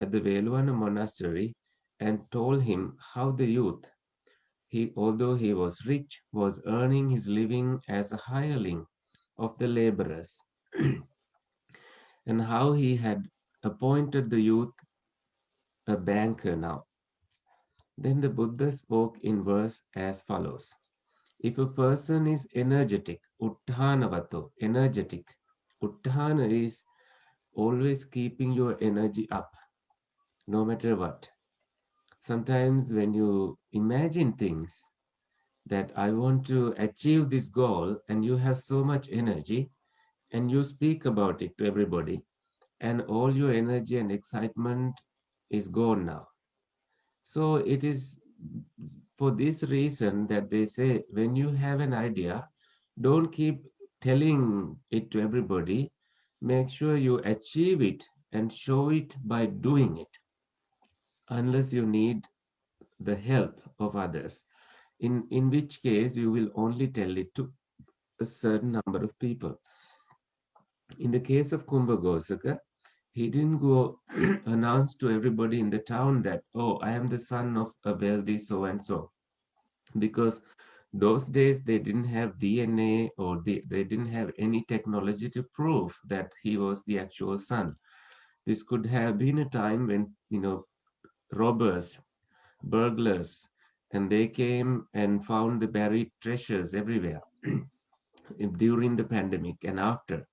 at the Veluvana monastery and told him how the youth, although he was rich, was earning his living as a hireling of the laborers, and how he had appointed the youth a banker now. Then the Buddha spoke in verse as follows. If a person is energetic, Utthanavato, energetic, Utthana is always keeping your energy up, no matter what. Sometimes when you imagine things that I want to achieve this goal and you have so much energy and you speak about it to everybody and all your energy and excitement is gone now. So it is for this reason that they say when you have an idea, don't keep telling it to everybody. Make sure you achieve it and show it by doing it, unless you need the help of others. In which case, you will only tell it to a certain number of people. In the case of Kumbhaghosaka, he didn't go announce to everybody in the town that, oh, I am the son of a wealthy so and so, because those days they didn't have DNA or they didn't have any technology to prove that he was the actual son. This could have been a time when, robbers, burglars, and they came and found the buried treasures everywhere during the pandemic and after.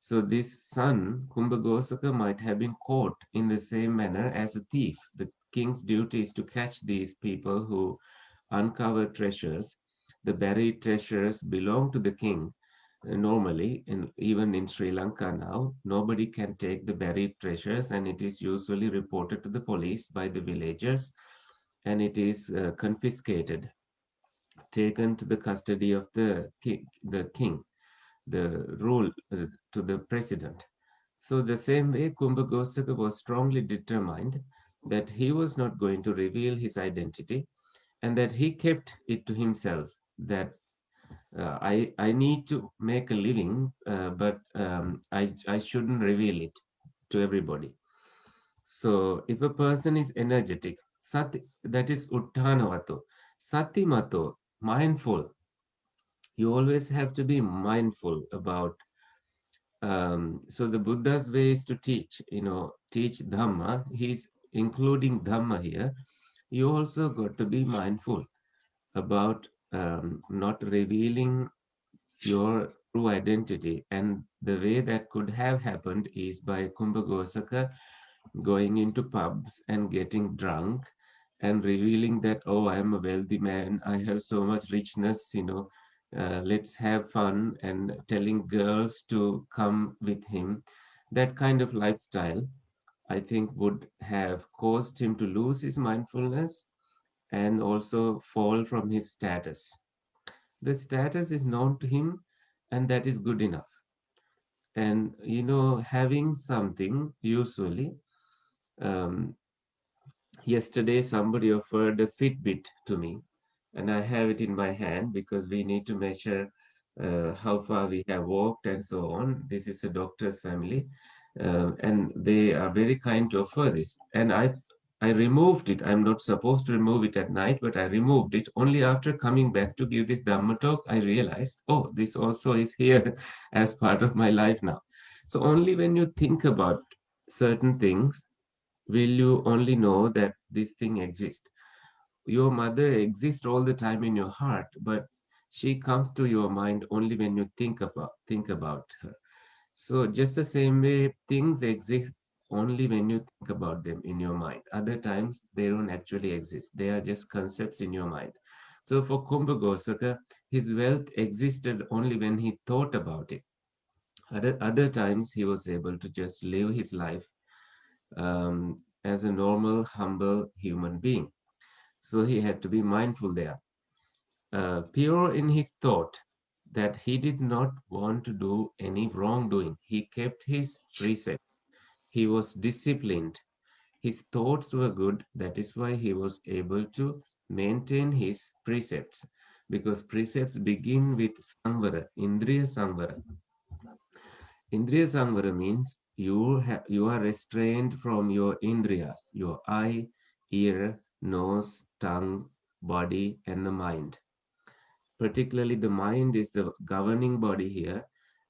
So this son, Kumbhaghosaka, might have been caught in the same manner as a thief. The king's duty is to catch these people who uncover treasures. The buried treasures belong to the king. Normally, even in Sri Lanka now, nobody can take the buried treasures, and it is usually reported to the police by the villagers, and it is confiscated, taken to the custody of the rule to the president. So the same way, Kumbhaghosaka was strongly determined that he was not going to reveal his identity and that he kept it to himself, that I need to make a living, but I shouldn't reveal it to everybody. So if a person is energetic, that is Utthanavato. Satimato, mindful. You always have to be mindful about. So the Buddha's way is to teach, teach Dhamma. He's including Dhamma here. You also got to be mindful about not revealing your true identity. And the way that could have happened is by Kumbhaghosaka going into pubs and getting drunk and revealing that, oh, I am a wealthy man, I have so much richness, let's have fun, and telling girls to come with him. That kind of lifestyle, I think, would have caused him to lose his mindfulness and also fall from his status. The status is known to him, and that is good enough. And, having something usually, um, yesterday somebody offered a Fitbit to me, and I have it in my hand because we need to measure how far we have walked and so on. This is a doctor's family, and they are very kind to offer this. And I removed it. I'm not supposed to remove it at night, but I removed it only after coming back to give this Dhamma talk. I realized, oh, this also is here as part of my life now. So only when you think about certain things will you only know that this thing exists. Your mother exists all the time in your heart, but she comes to your mind only when you think about her. So just the same way, things exist only when you think about them in your mind. Other times they don't actually exist. They are just concepts in your mind. So for Kumbhaghosaka, his wealth existed only when he thought about it. Other times he was able to just live his life as a normal, humble human being. So he had to be mindful there. Pure in his thought that he did not want to do any wrongdoing. He kept his precept. He was disciplined. His thoughts were good. That is why he was able to maintain his precepts. Because precepts begin with samvara, indriya samvara. Indriya samvara means you are restrained from your indriyas, your eye, ear, nose, tongue, body, and the mind. Particularly, the mind is the governing body here,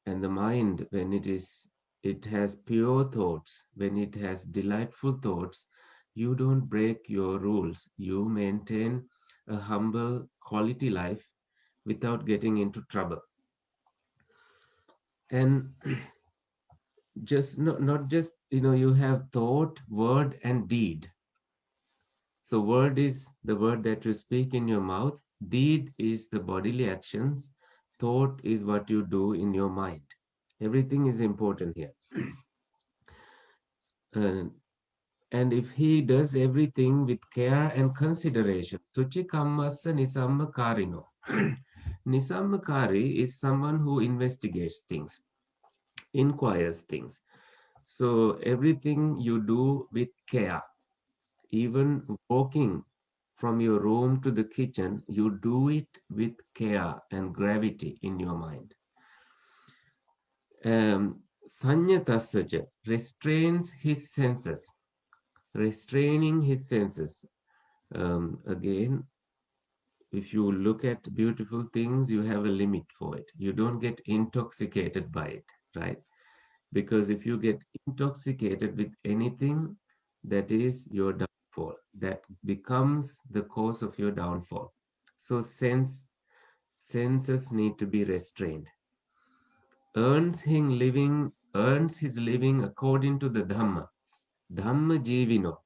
and the mind, when it has pure thoughts, when it has delightful thoughts, you don't break your rules. You maintain a humble quality life without getting into trouble. And just not just, you have thought, word, and deed. So word is the word that you speak in your mouth, deed is the bodily actions, thought is what you do in your mind. Everything is important here. Uh, and if he does everything with care and consideration, sucikammassa nisammakarino. Nisammakari is someone who investigates things, inquires things. So everything you do with care, even walking from your room to the kitchen, you do it with care and gravity in your mind. Sannatassa restrains his senses, restraining his senses. Again, if you look at beautiful things, you have a limit for it. You don't get intoxicated by it, right? Because if you get intoxicated with anything, that is your downfall. That becomes the cause of your downfall. So senses need to be restrained. Earns his living according to the Dhamma. Dhammajivino.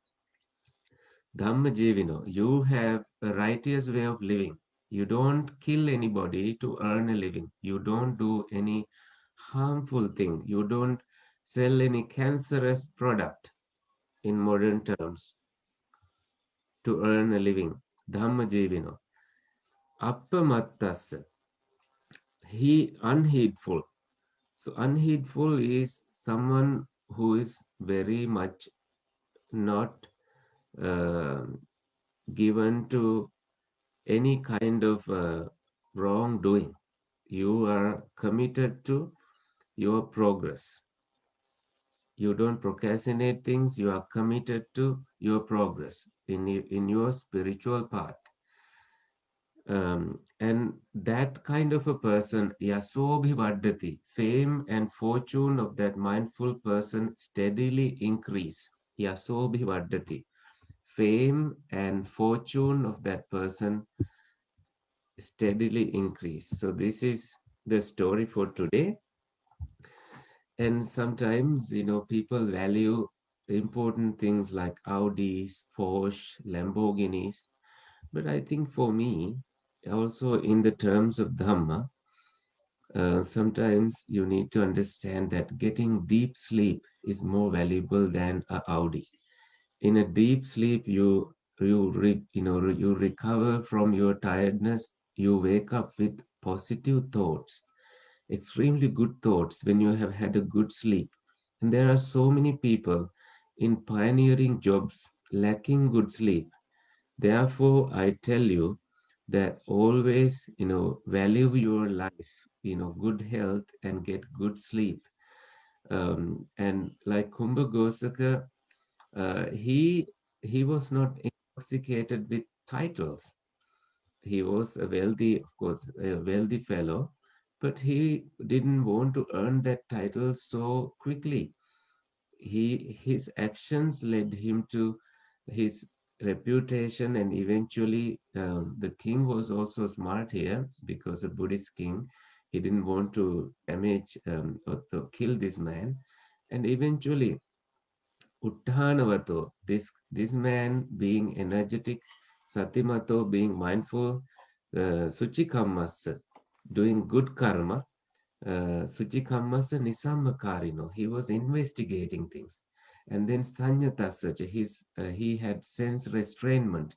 Dhammajivino. You have a righteous way of living. You don't kill anybody to earn a living. You don't do any harmful thing. You don't sell any cancerous product in modern terms to earn a living. Dhammajivino. Appamattassa. He unheedful. So unheedful is someone who is very much not uh, given to any kind of wrongdoing. You are committed to your progress. You don't procrastinate things. You are committed to your progress in your spiritual path. And that kind of a person, yaso bhivaddhati, fame and fortune of that mindful person steadily increase. Yaso bhivaddhati, fame and fortune of that person steadily increase. So this is the story for today. And sometimes, people value important things like Audis, Porsche, Lamborghinis. But I think for me, also in the terms of Dhamma, sometimes you need to understand that getting deep sleep is more valuable than a Audi. In a deep sleep, you recover from your tiredness. You wake up with positive thoughts, extremely good thoughts when you have had a good sleep. And there are so many people in pioneering jobs lacking good sleep. Therefore, I tell you that always, value your life, good health and get good sleep. And like Kumbhaghosaka, he was not intoxicated with titles. He was a wealthy, of course, a wealthy fellow, but he didn't want to earn that title so quickly. His actions led him to his reputation, and eventually the king was also smart here because a Buddhist king. He didn't want to damage or to kill this man, and eventually Utthanavato, this man being energetic, satimato being mindful, sucikammassa doing good karma, sucikammassa nisammakarino, he was investigating things. And then sannatassa, he had sense restrainment,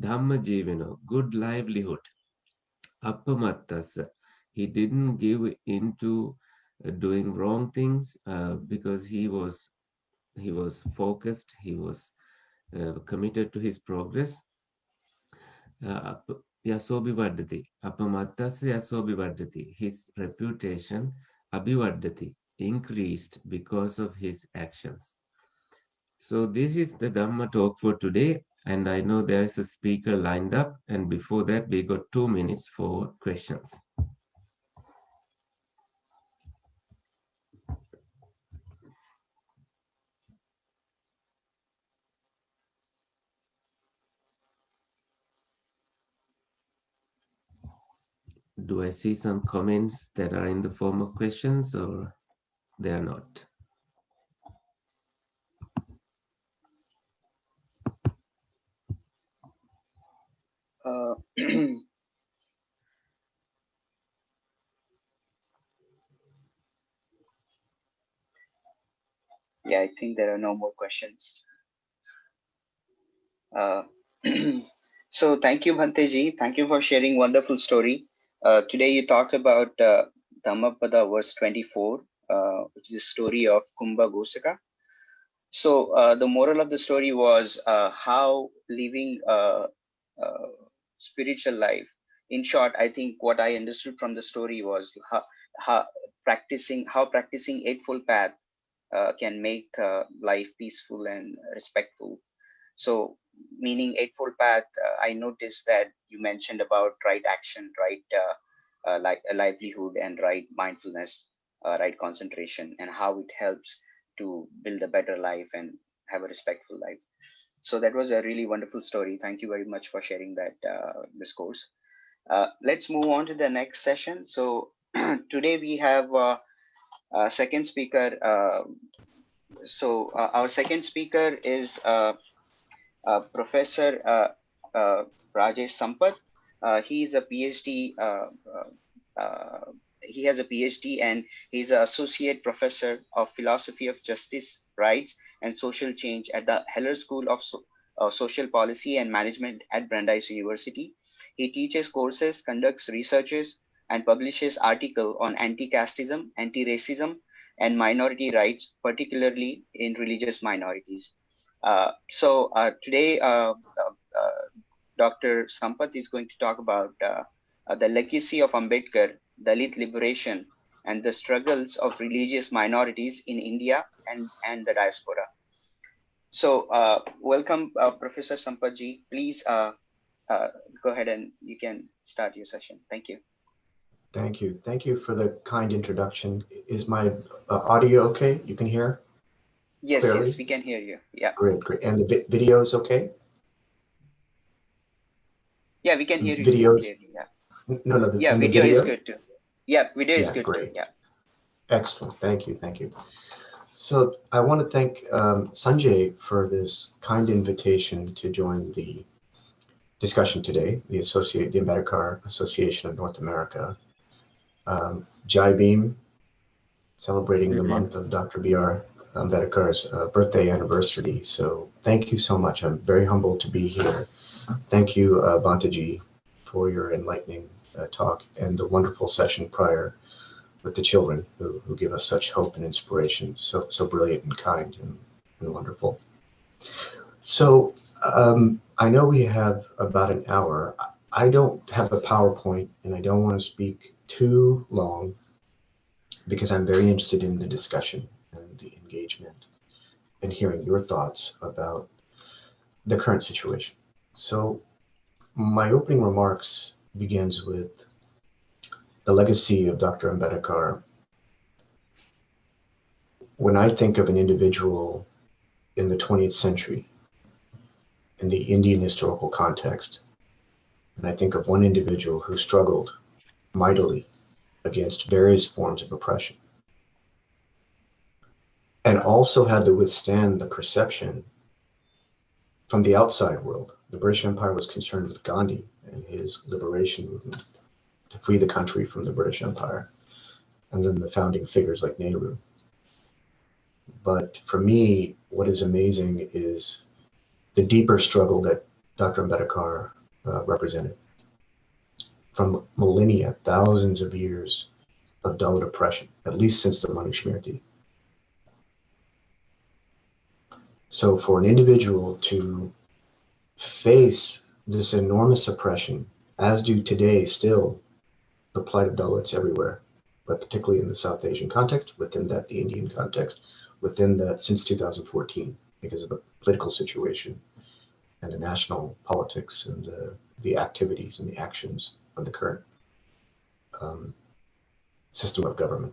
dhammajivino, good livelihood, appamattassa, he didn't give into doing wrong things because he was focused, he was committed to his progress. Yaso bhivaddhati, appamattassa yaso bhivaddhati, his reputation abhivaddhati, increased because of his actions. So this is the Dhamma talk for today, and I know there is a speaker lined up, and before that we got 2 minutes for questions. Do I see some comments that are in the form of questions, or they are not? Yeah, I think there are no more questions. So thank you, Bhanteji. Thank you for sharing wonderful story. Today you talk about Dhammapada Verse 24, which is a story of Kumbhaghosaka. So the moral of the story was how living spiritual life. In short, I think what I understood from the story was how practicing Eightfold Path can make life peaceful and respectful. So, meaning Eightfold Path, I noticed that you mentioned about right action, right like a livelihood, and right mindfulness, right concentration, and how it helps to build a better life and have a respectful life. So that was a really wonderful story. Thank you very much for sharing that discourse. Let's move on to the next session. So today we have a second speaker. Our second speaker is Professor Rajesh Sampath. He is a PhD. He has a PhD and he's an associate professor of philosophy of justice, rights, and social change at the Heller School of Social Policy and Management at Brandeis University. He teaches courses, conducts researches, and publishes articles on anti-casteism, anti-racism, and minority rights, particularly in religious minorities. Today, Dr. Sampath is going to talk about the legacy of Ambedkar, Dalit liberation, and the struggles of religious minorities in India and the diaspora. So, welcome, Professor Sampath ji. Please go ahead and you can start your session. Thank you. Thank you. Thank you for the kind introduction. Is my audio okay? You can hear? Yes, clearly? yes, we can hear you. Yeah. Great, great. And the video is okay? Yeah, we can hear you Videos? clearly. Yeah. No, Yeah, and the video video is good too. Yeah, video is good great. too. Yeah. Excellent. Thank you. Thank you. So I want to thank Sanjay for this kind invitation to join the discussion today, the Ambedkar Association of North America. Jai Bhim, celebrating the month of Dr. B.R. Ambedkar's birthday anniversary. So thank you so much. I'm very humbled to be here. Thank you, Bhantaji, for your enlightening talk and the wonderful session prior with the children who give us such hope and inspiration. So brilliant and kind and wonderful. So I know we have about an hour. I don't have a PowerPoint and I don't want to speak too long because I'm very interested in the discussion and the engagement and hearing your thoughts about the current situation. So my opening remarks begins with the legacy of Dr. Ambedkar. When I think of an individual in the 20th century, in the Indian historical context, and I think of one individual who struggled mightily against various forms of oppression, and also had to withstand the perception from the outside world. The British Empire was concerned with Gandhi and his liberation movement to free the country from the British Empire, and then the founding figures like Nehru. But for me, what is amazing is the deeper struggle that Dr. Ambedkar represented. From millennia, thousands of years of Dalit oppression, at least since the Manusmriti. So for an individual to face this enormous oppression, as do today still the plight of Dalits everywhere, but particularly in the South Asian context, within that, the Indian context, within that, since 2014, because of the political situation and the national politics and the activities and the actions of the current system of government.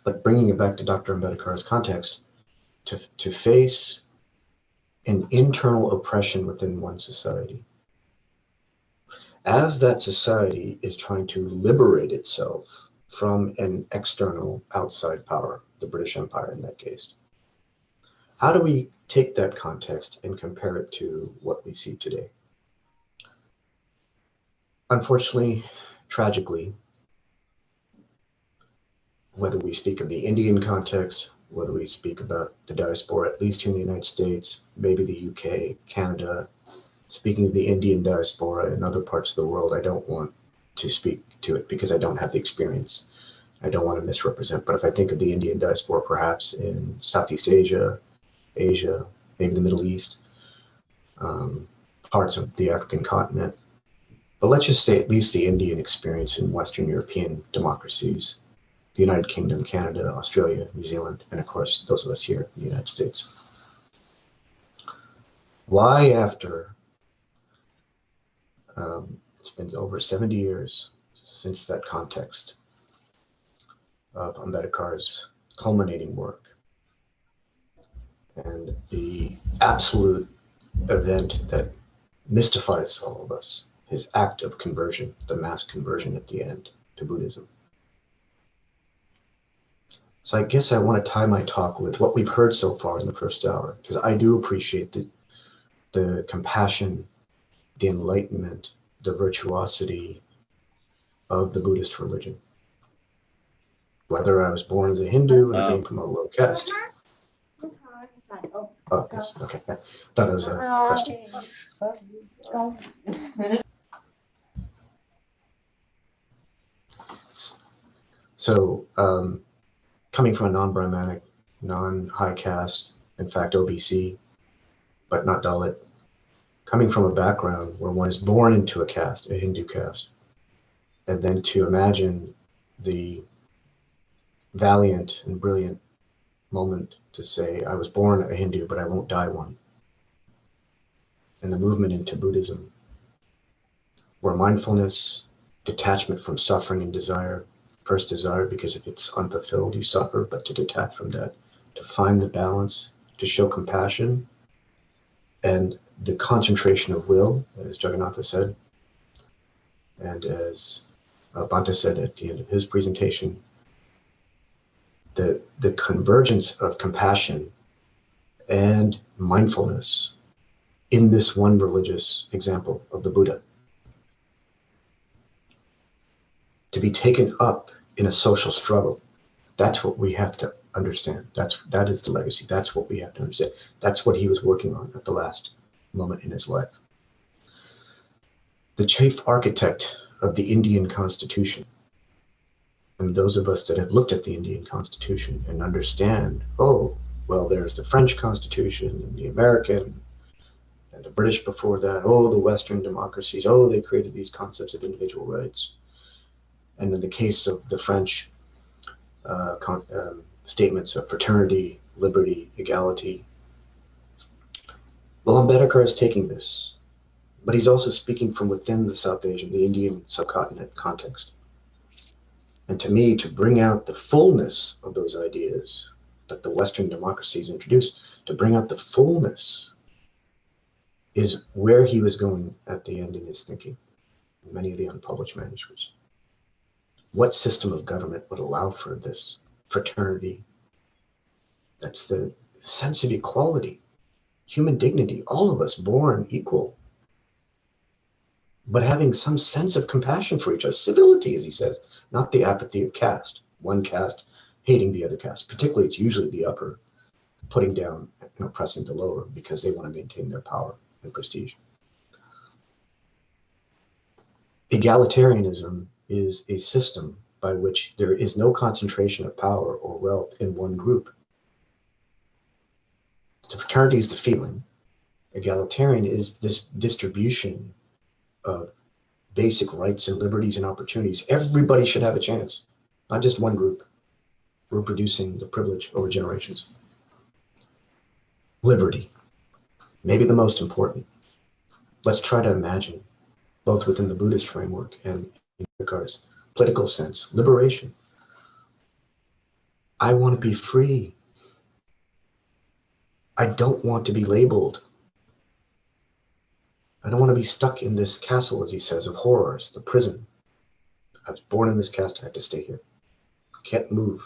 But bringing it back to Dr. Ambedkar's context, to face an internal oppression within one society, as that society is trying to liberate itself from an external outside power, the British Empire in that case. How do we take that context and compare it to what we see today? Unfortunately, tragically, whether we speak of the Indian context, whether we speak about the diaspora, at least here in the United States, maybe the UK, Canada, speaking of the Indian diaspora in other parts of the world, I don't want to speak to it because I don't have the experience. I don't want to misrepresent, but if I think of the Indian diaspora, perhaps in Southeast Asia, maybe the Middle East, parts of the African continent, but let's just say at least the Indian experience in Western European democracies, the United Kingdom, Canada, Australia, New Zealand, and of course, those of us here in the United States. Why after it's been over 70 years since that context of Ambedkar's culminating work and the absolute event that mystifies all of us, his act of conversion, the mass conversion at the end to Buddhism. So I guess I want to tie my talk with what we've heard so far in the first hour, because I do appreciate the compassion, the enlightenment, the virtuosity of the Buddhist religion. Whether I was born as a Hindu and came from a low caste. Oh, yes, okay. I thought it was a question. So, coming from a non-Brahmanic, non-high caste, in fact OBC, but not Dalit, coming from a background where one is born into a caste, a Hindu caste, and then to imagine the valiant and brilliant moment to say, I was born a Hindu, but I won't die one. And the movement into Buddhism, where mindfulness, detachment from suffering and desire, first desire, because if it's unfulfilled, you suffer, but to detach from that, to find the balance, to show compassion, and the concentration of will, as Jagannatha said, and as Bhante said at the end of his presentation, the convergence of compassion and mindfulness in this one religious example of the Buddha, to be taken up in a social struggle. That's what we have to understand. That is the legacy. That's what we have to understand. That's what he was working on at the last moment in his life. The chief architect of the Indian Constitution, and those of us that have looked at the Indian Constitution and understand, oh, well, there's the French Constitution and the American and the British before that, oh, the Western democracies, oh, they created these concepts of individual rights. And in the case of the French statements of fraternity, liberty, equality, well, Ambedkar is taking this, but he's also speaking from within the South Asian, the Indian subcontinent context. And to me, to bring out the fullness of those ideas that the Western democracies introduced, to bring out the fullness is where he was going at the end in his thinking, in many of the unpublished manuscripts. What system of government would allow for this fraternity? That's the sense of equality, human dignity, all of us born equal, but having some sense of compassion for each other, civility, as he says, not the apathy of caste, one caste hating the other caste. Particularly, it's usually the upper putting down and oppressing the lower because they want to maintain their power and prestige. Egalitarianism is a system by which there is no concentration of power or wealth in one group. So fraternity is the feeling. Egalitarian is this distribution of basic rights and liberties and opportunities. Everybody should have a chance, not just one group reproducing the privilege over generations. Liberty, maybe the most important. Let's try to imagine, both within the Buddhist framework and in Descartes' political sense, liberation. I want to be free. I don't want to be labeled. I don't want to be stuck in this castle, as he says, of horrors, the prison. I was born in this castle, I have to stay here. I can't move.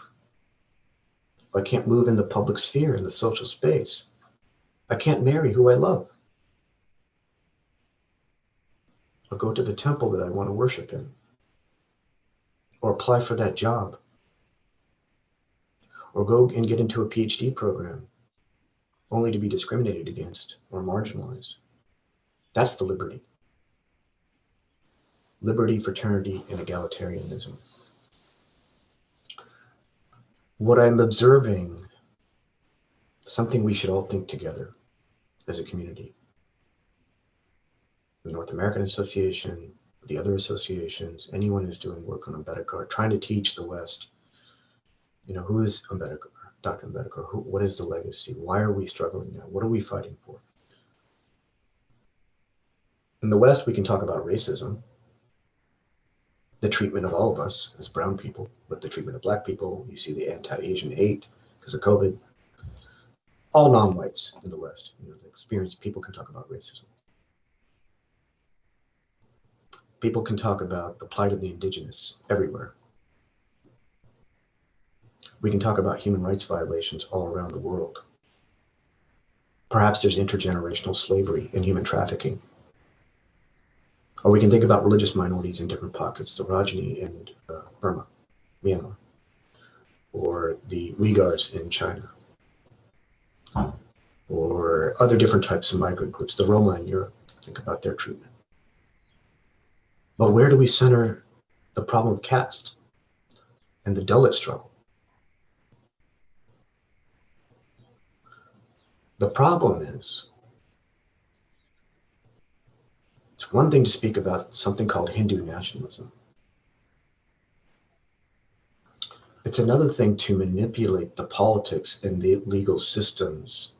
I can't move in the public sphere, in the social space. I can't marry who I love. Or go to the temple that I want to worship in. Or apply for that job. Or go and get into a PhD program, only to be discriminated against or marginalized. That's the liberty. Liberty, fraternity, and egalitarianism. What I'm observing, something we should all think together as a community. The North American Association, the other associations, anyone who's doing work on Ambedkar, trying to teach the West, who is Ambedkar, Dr. Ambedkar, what is the legacy? Why are we struggling now? What are we fighting for? In the West, we can talk about racism, the treatment of all of us as brown people, but the treatment of black people, you see the anti-Asian hate because of COVID. All non-whites in the West, the experienced people can talk about racism. People can talk about the plight of the indigenous everywhere. We can talk about human rights violations all around the world. Perhaps there's intergenerational slavery and human trafficking. Or we can think about religious minorities in different pockets, the Rajni in Burma, Myanmar, or the Uyghurs in China, or other different types of migrant groups, the Roma in Europe. Think about their treatment. But where do we center the problem of caste and the Dalit struggle? The problem is, it's one thing to speak about something called Hindu nationalism. It's another thing to manipulate the politics and the legal systems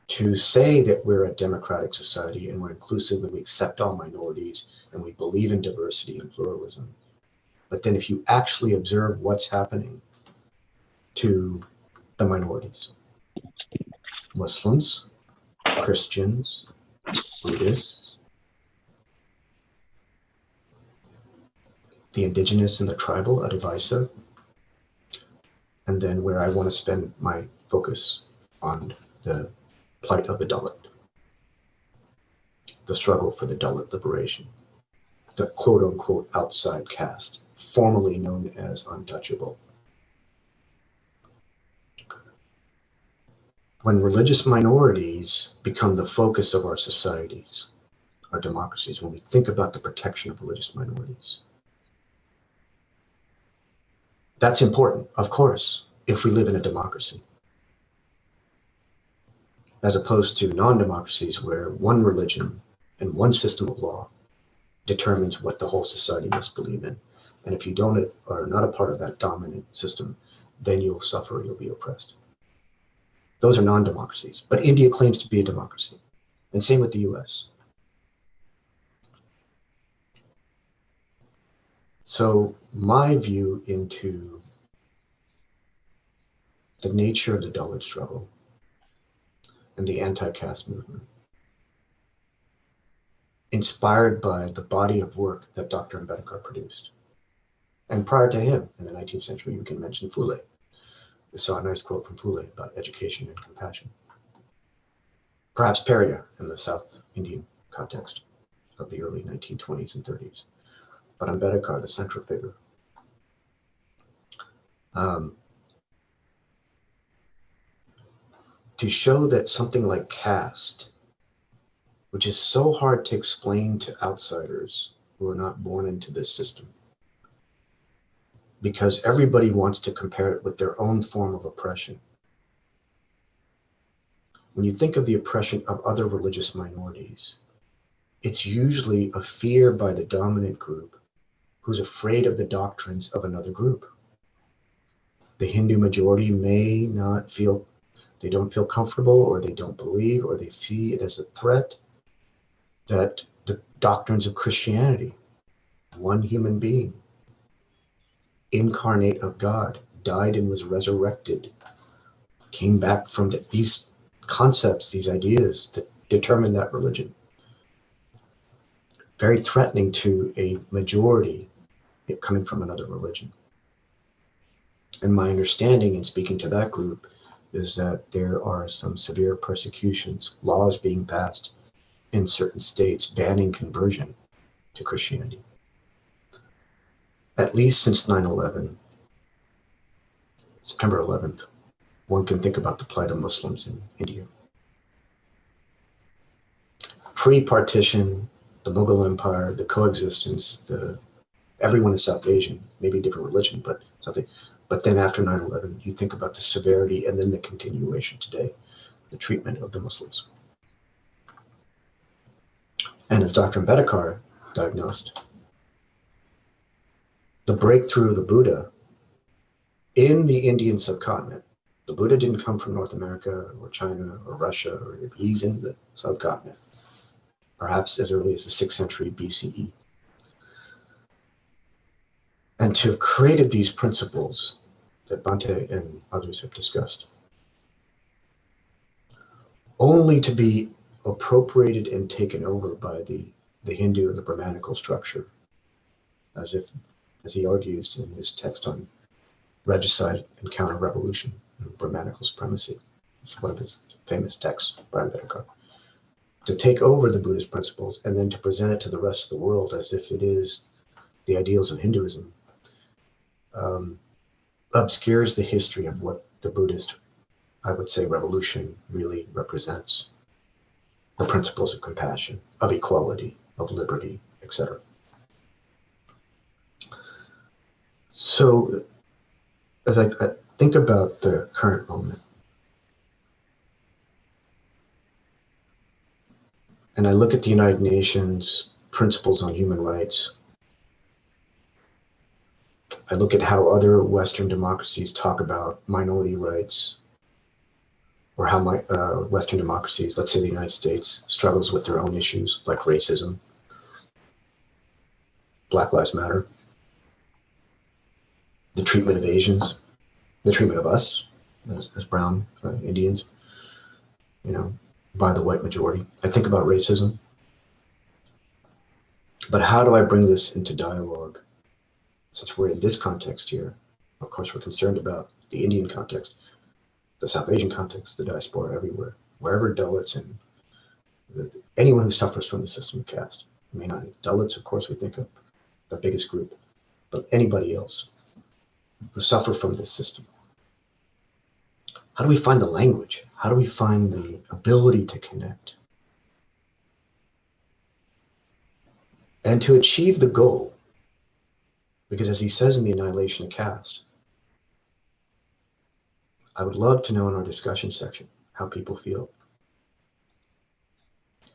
to say that we're a democratic society and we're inclusive and we accept all minorities and we believe in diversity and pluralism. But then if you actually observe what's happening to the minorities, Muslims, Christians, Buddhists, the indigenous and the tribal, Adivisa, and then where I want to spend my focus on the plight of the Dalit, the struggle for the Dalit liberation, the quote-unquote outside caste, formerly known as untouchable. When religious minorities become the focus of our societies, our democracies, when we think about the protection of religious minorities, that's important, of course, if we live in a democracy, as opposed to non-democracies where one religion and one system of law determines what the whole society must believe in. And if you don't are not a part of that dominant system, then you'll suffer, you'll be oppressed. Those are non-democracies, but India claims to be a democracy, and same with the US. So my view into the nature of the Dalit struggle and the anti-caste movement, inspired by the body of work that Dr. Ambedkar produced. And prior to him, in the 19th century, we can mention Phule. We saw a nice quote from Phule about education and compassion. Perhaps Periyar in the South Indian context of the early 1920s and 30s. But Ambedkar, the central figure. To show that something like caste, which is so hard to explain to outsiders who are not born into this system, because everybody wants to compare it with their own form of oppression. When you think of the oppression of other religious minorities, it's usually a fear by the dominant group who's afraid of the doctrines of another group. The Hindu majority may not feel, they don't feel comfortable, or they don't believe, or they see it as a threat that the doctrines of Christianity, one human being, incarnate of God, died and was resurrected, came back from these concepts, these ideas that determine that religion. Very threatening to a majority coming from another religion. And my understanding in speaking to that group is that there are some severe persecutions, laws being passed in certain states banning conversion to Christianity. At least since 9/11, September 11th, one can think about the plight of Muslims in India. Pre-partition, the Mughal Empire, the coexistence, everyone is South Asian, maybe a different religion, but something. But then after 9/11, you think about the severity and then the continuation today, the treatment of the Muslims. And as Dr. Ambedkar diagnosed, the breakthrough of the Buddha in the Indian subcontinent. The Buddha didn't come from North America or China or Russia, or he's in the subcontinent, perhaps as early as the 6th century BCE. And to have created these principles that Bhante and others have discussed, only to be appropriated and taken over by the Hindu and the Brahmanical structure, as he argues in his text on regicide and counter-revolution and Brahmanical supremacy. It's one of his famous texts by Ambedkar. To take over the Buddhist principles and then to present it to the rest of the world as if it is the ideals of Hinduism obscures the history of what the Buddhist, I would say, revolution really represents. The principles of compassion, of equality, of liberty, etc. So as I think about the current moment, and I look at the United Nations principles on human rights, I look at how other Western democracies talk about minority rights, or how Western democracies, let's say the United States, struggles with their own issues like racism, Black Lives Matter, the treatment of Asians, the treatment of us as brown Indians, by the white majority. I think about racism, but how do I bring this into dialogue? Since we're in this context here, of course, we're concerned about the Indian context, the South Asian context, the diaspora everywhere, wherever Dalits and anyone who suffers from the system of caste. I mean, Dalits, of course, we think of the biggest group, but anybody else who suffer from this system. How do we find the language? How do we find the ability to connect? And to achieve the goal, because as he says in the Annihilation of Caste, I would love to know in our discussion section how people feel.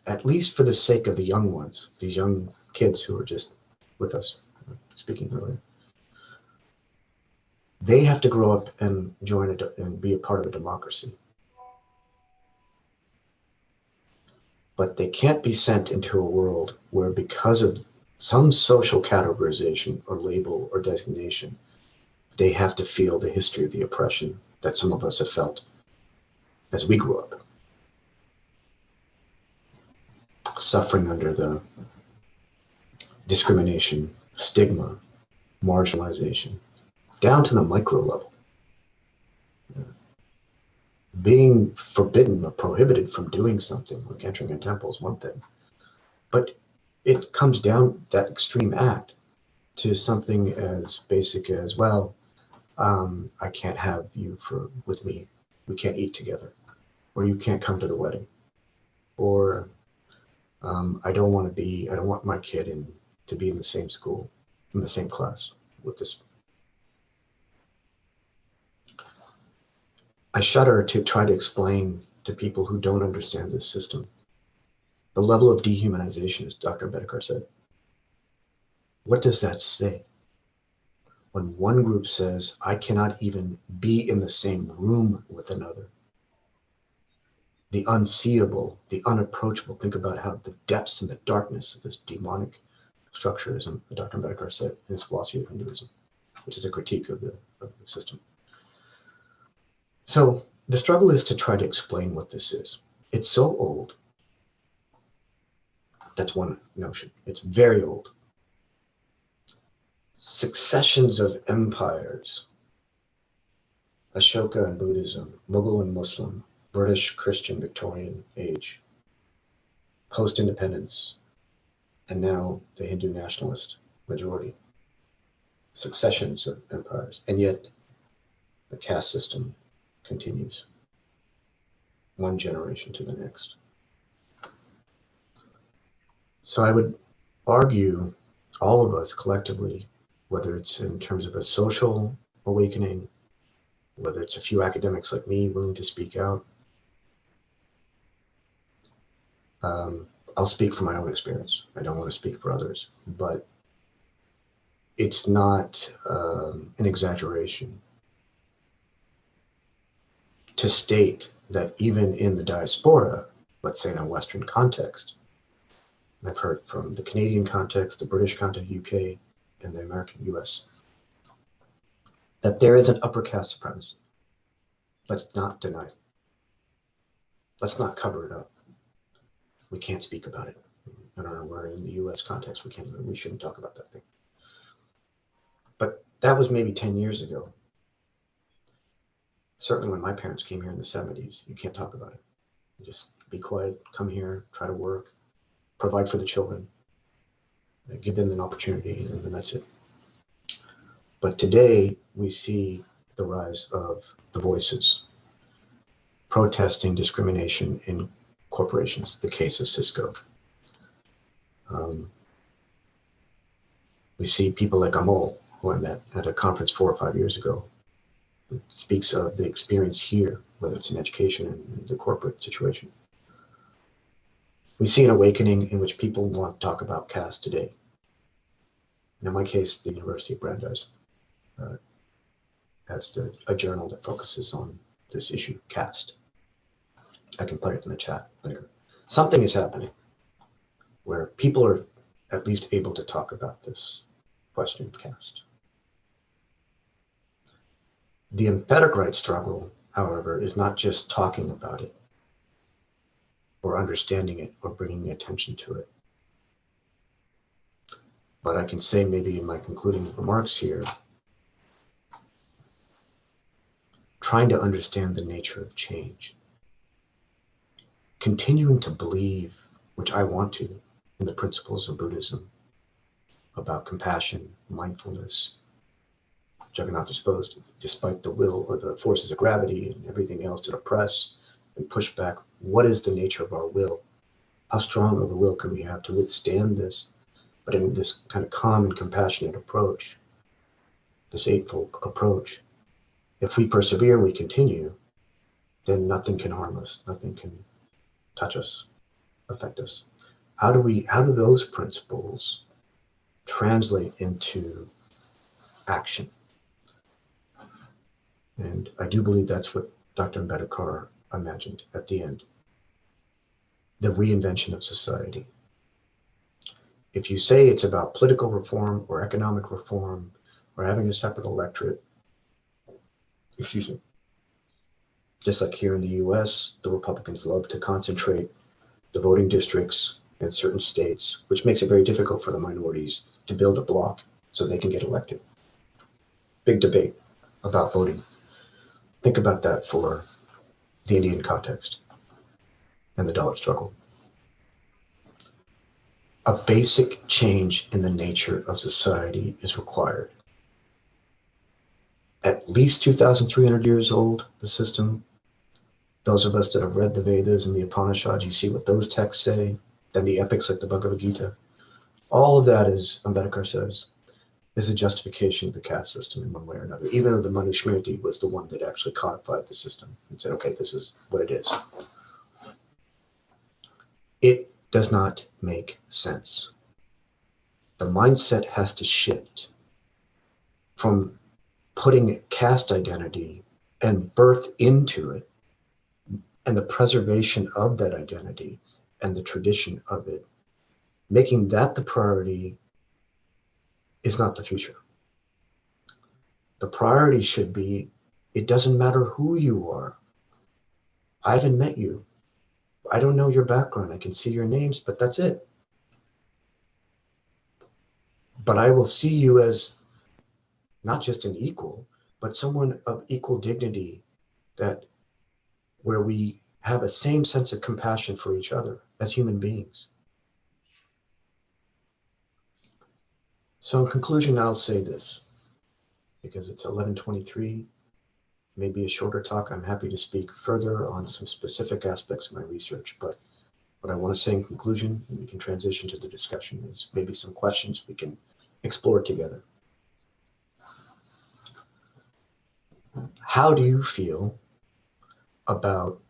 At least for the sake of the young ones, these young kids who are just with us, speaking earlier. They have to grow up and join and be a part of a democracy. But they can't be sent into a world where, because of some social categorization or label or designation, they have to feel the history of the oppression that some of us have felt as we grew up. Suffering under the discrimination, stigma, marginalization, down to the micro level. Being forbidden or prohibited from doing something, like entering a temple, is one thing. But it comes down, that extreme act, to something as basic as, well, I can't have you with me. We can't eat together. Or you can't come to the wedding. Or I don't want my kid to be in the same school, in the same class with this. I shudder to try to explain to people who don't understand this system the level of dehumanization, as Dr. Ambedkar said. What does that say? When one group says, I cannot even be in the same room with another, the unseeable, the unapproachable, think about how the depths and the darkness of this demonic structurism that Dr. Ambedkar said in his Philosophy of Hinduism, which is a critique of the system. So the struggle is to try to explain what this is. It's so old. That's one notion. It's very old. Successions of empires, Ashoka and Buddhism, Mughal and Muslim, British, Christian, Victorian age, post-independence, and now the Hindu nationalist majority. Successions of empires, and yet the caste system continues, one generation to the next. So I would argue, all of us collectively, whether it's in terms of a social awakening, whether it's a few academics like me willing to speak out, I'll speak from my own experience. I don't want to speak for others, but it's not an exaggeration to state that even in the diaspora, let's say in a Western context, I've heard from the Canadian context, the British context, UK, and the American US, that there is an upper caste supremacy. Let's not deny it. Let's not cover it up. We can't speak about it. I don't know, we're in the US context, we shouldn't talk about that thing. But that was maybe 10 years ago. Certainly when my parents came here in the 70s, you can't talk about it. You just be quiet, come here, try to work, provide for the children, give them an opportunity, and then that's it. But today we see the rise of the voices protesting discrimination in corporations, the case of Cisco. We see people like Amol, who I met at a conference 4 or 5 years ago, who speaks of the experience here, whether it's in education and the corporate situation. We see an awakening in which people want to talk about caste today. In my case, the University of Brandeis has a journal that focuses on this issue, caste. I can put it in the chat later. Something is happening where people are at least able to talk about this question of caste. The emphatic right struggle, however, is not just talking about it or understanding it or bringing attention to it. But I can say maybe in my concluding remarks here, trying to understand the nature of change, continuing to believe, which I want to, in the principles of Buddhism, about compassion, mindfulness. Jagannatha supposed, despite the will or the forces of gravity and everything else to oppress and push back, what is the nature of our will? How strong of a will can we have to withstand this, but in this kind of calm and compassionate approach, this eightfold approach? If we persevere and we continue, then nothing can harm us, nothing can touch us, affect us. How do those principles translate into action? And I do believe that's what Dr. Ambedkar imagined at the end. The reinvention of society. If you say it's about political reform or economic reform or having a separate electorate, just like here in the US, the Republicans love to concentrate the voting districts in certain states, which makes it very difficult for the minorities to build a bloc so they can get elected. Big debate about voting. Think about that for the Indian context and the Dalit struggle. A basic change in the nature of society is required. At least 2,300 years old, the system. Those of us that have read the Vedas and the Upanishads, you see what those texts say, then the epics like the Bhagavad Gita. All of that, as Ambedkar says, is a justification of the caste system in one way or another, even though the Manusmriti was the one that actually codified the system and said, okay, this is what it is. It does not make sense. The mindset has to shift from putting caste identity and birth into it and the preservation of that identity and the tradition of it, making that the priority is not the future. The priority should be, it doesn't matter who you are. I haven't met you. I don't know your background. I can see your names, but that's it. But I will see you as not just an equal, but someone of equal dignity, that where we have a same sense of compassion for each other as human beings. So in conclusion, I'll say this, because it's 11:23, maybe a shorter talk. I'm happy to speak further on some specific aspects of my research, but what I want to say in conclusion, and we can transition to the discussion, is maybe some questions we can explore together. How do you feel about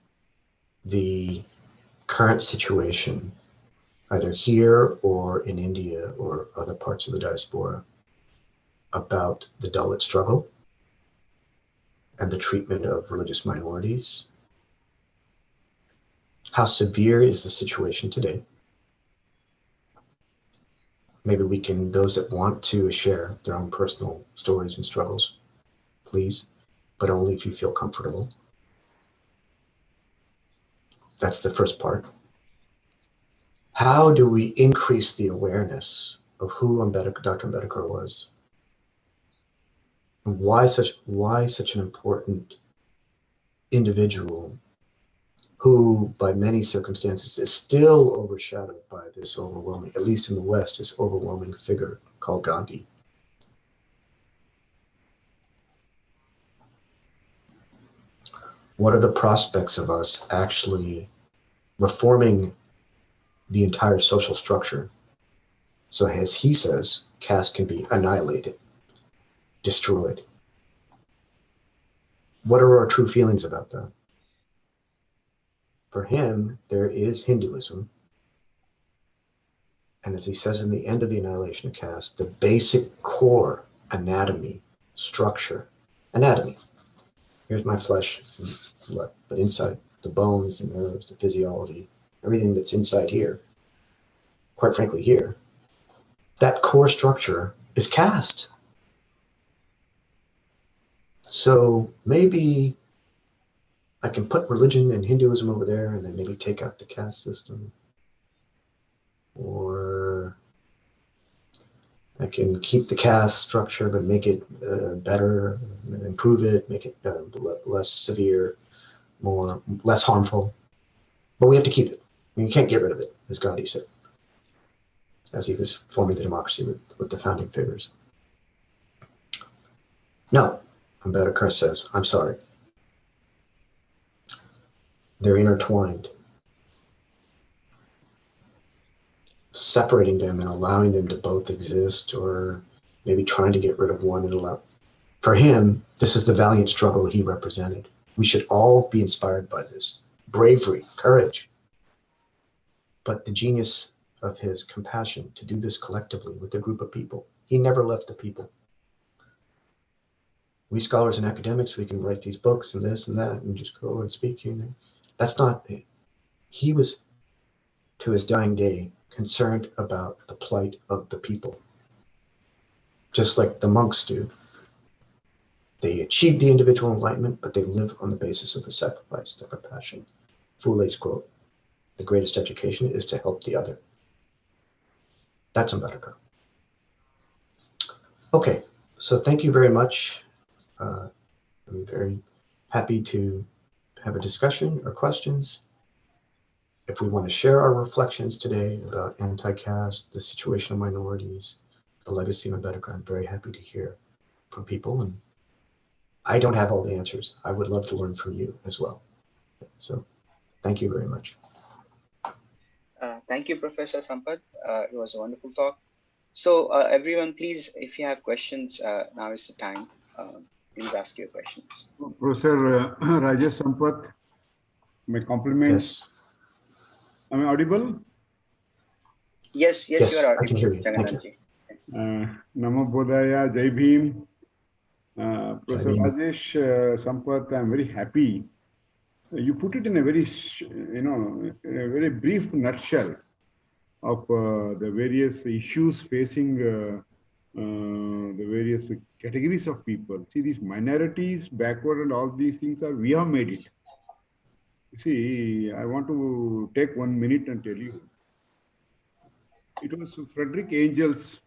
the current situation, either here or in India or other parts of the diaspora, about the Dalit struggle and the treatment of religious minorities? How severe is the situation today? Maybe we can, those that want to share their own personal stories and struggles, please, but only if you feel comfortable. That's the first part. How do we increase the awareness of who Dr. Ambedkar was? And why such an important individual who, by many circumstances, is still overshadowed by this overwhelming, at least in the West, this overwhelming figure called Gandhi? What are the prospects of us actually reforming the entire social structure, so as he says, caste can be annihilated, destroyed? What are our true feelings about that? For him, there is Hinduism, and as he says in the end of the Annihilation of Caste, the basic core anatomy, structure, anatomy. Here's my flesh and blood, but inside, the bones, the nerves, the physiology, everything that's inside here, quite frankly here, that core structure is caste. So maybe I can put religion and Hinduism over there and then maybe take out the caste system. Or I can keep the caste structure but make it better, improve it, make it less severe, less harmful. But we have to keep it. I mean, you can't get rid of it, as Gandhi said, as he was forming the democracy with the founding figures. No, Ambedkar says, I'm sorry. They're intertwined. Separating them and allowing them to both exist, or maybe trying to get rid of one and allow. For him, this is the valiant struggle he represented. We should all be inspired by this. Bravery, courage. But the genius of his compassion to do this collectively with a group of people. He never left the people. We scholars and academics, we can write these books and this and that and just go and speak. That's not, he was, to his dying day, concerned about the plight of the people. Just like the monks do. They achieve the individual enlightenment, but they live on the basis of the sacrifice, the compassion. Fule's quote, the greatest education is to help the other. That's Ambedkar. Okay, so thank you very much. I'm very happy to have a discussion or questions. If we want to share our reflections today about anti-caste, the situation of minorities, the legacy of Ambedkar, I'm very happy to hear from people. And I don't have all the answers. I would love to learn from you as well. So thank you very much. Thank you, Professor Sampath. It was a wonderful talk. So everyone, please, if you have questions, now is the time. Please ask your questions. Professor Rajesh Sampath, my compliments. Yes. Am I audible? Yes, yes, you Yes, are I can audible, hear you. Thank you. Jagannath ji. Namo Bodhaya, Jai Bhim. Jai Professor Bhim. Rajesh Sampath, I'm very happy. You put it in a very, in a very brief nutshell of the various issues facing the various categories of people. See, these minorities, backward, and all these things are, we have made it. See, I want to take 1 minute and tell you. It was Frederick Engels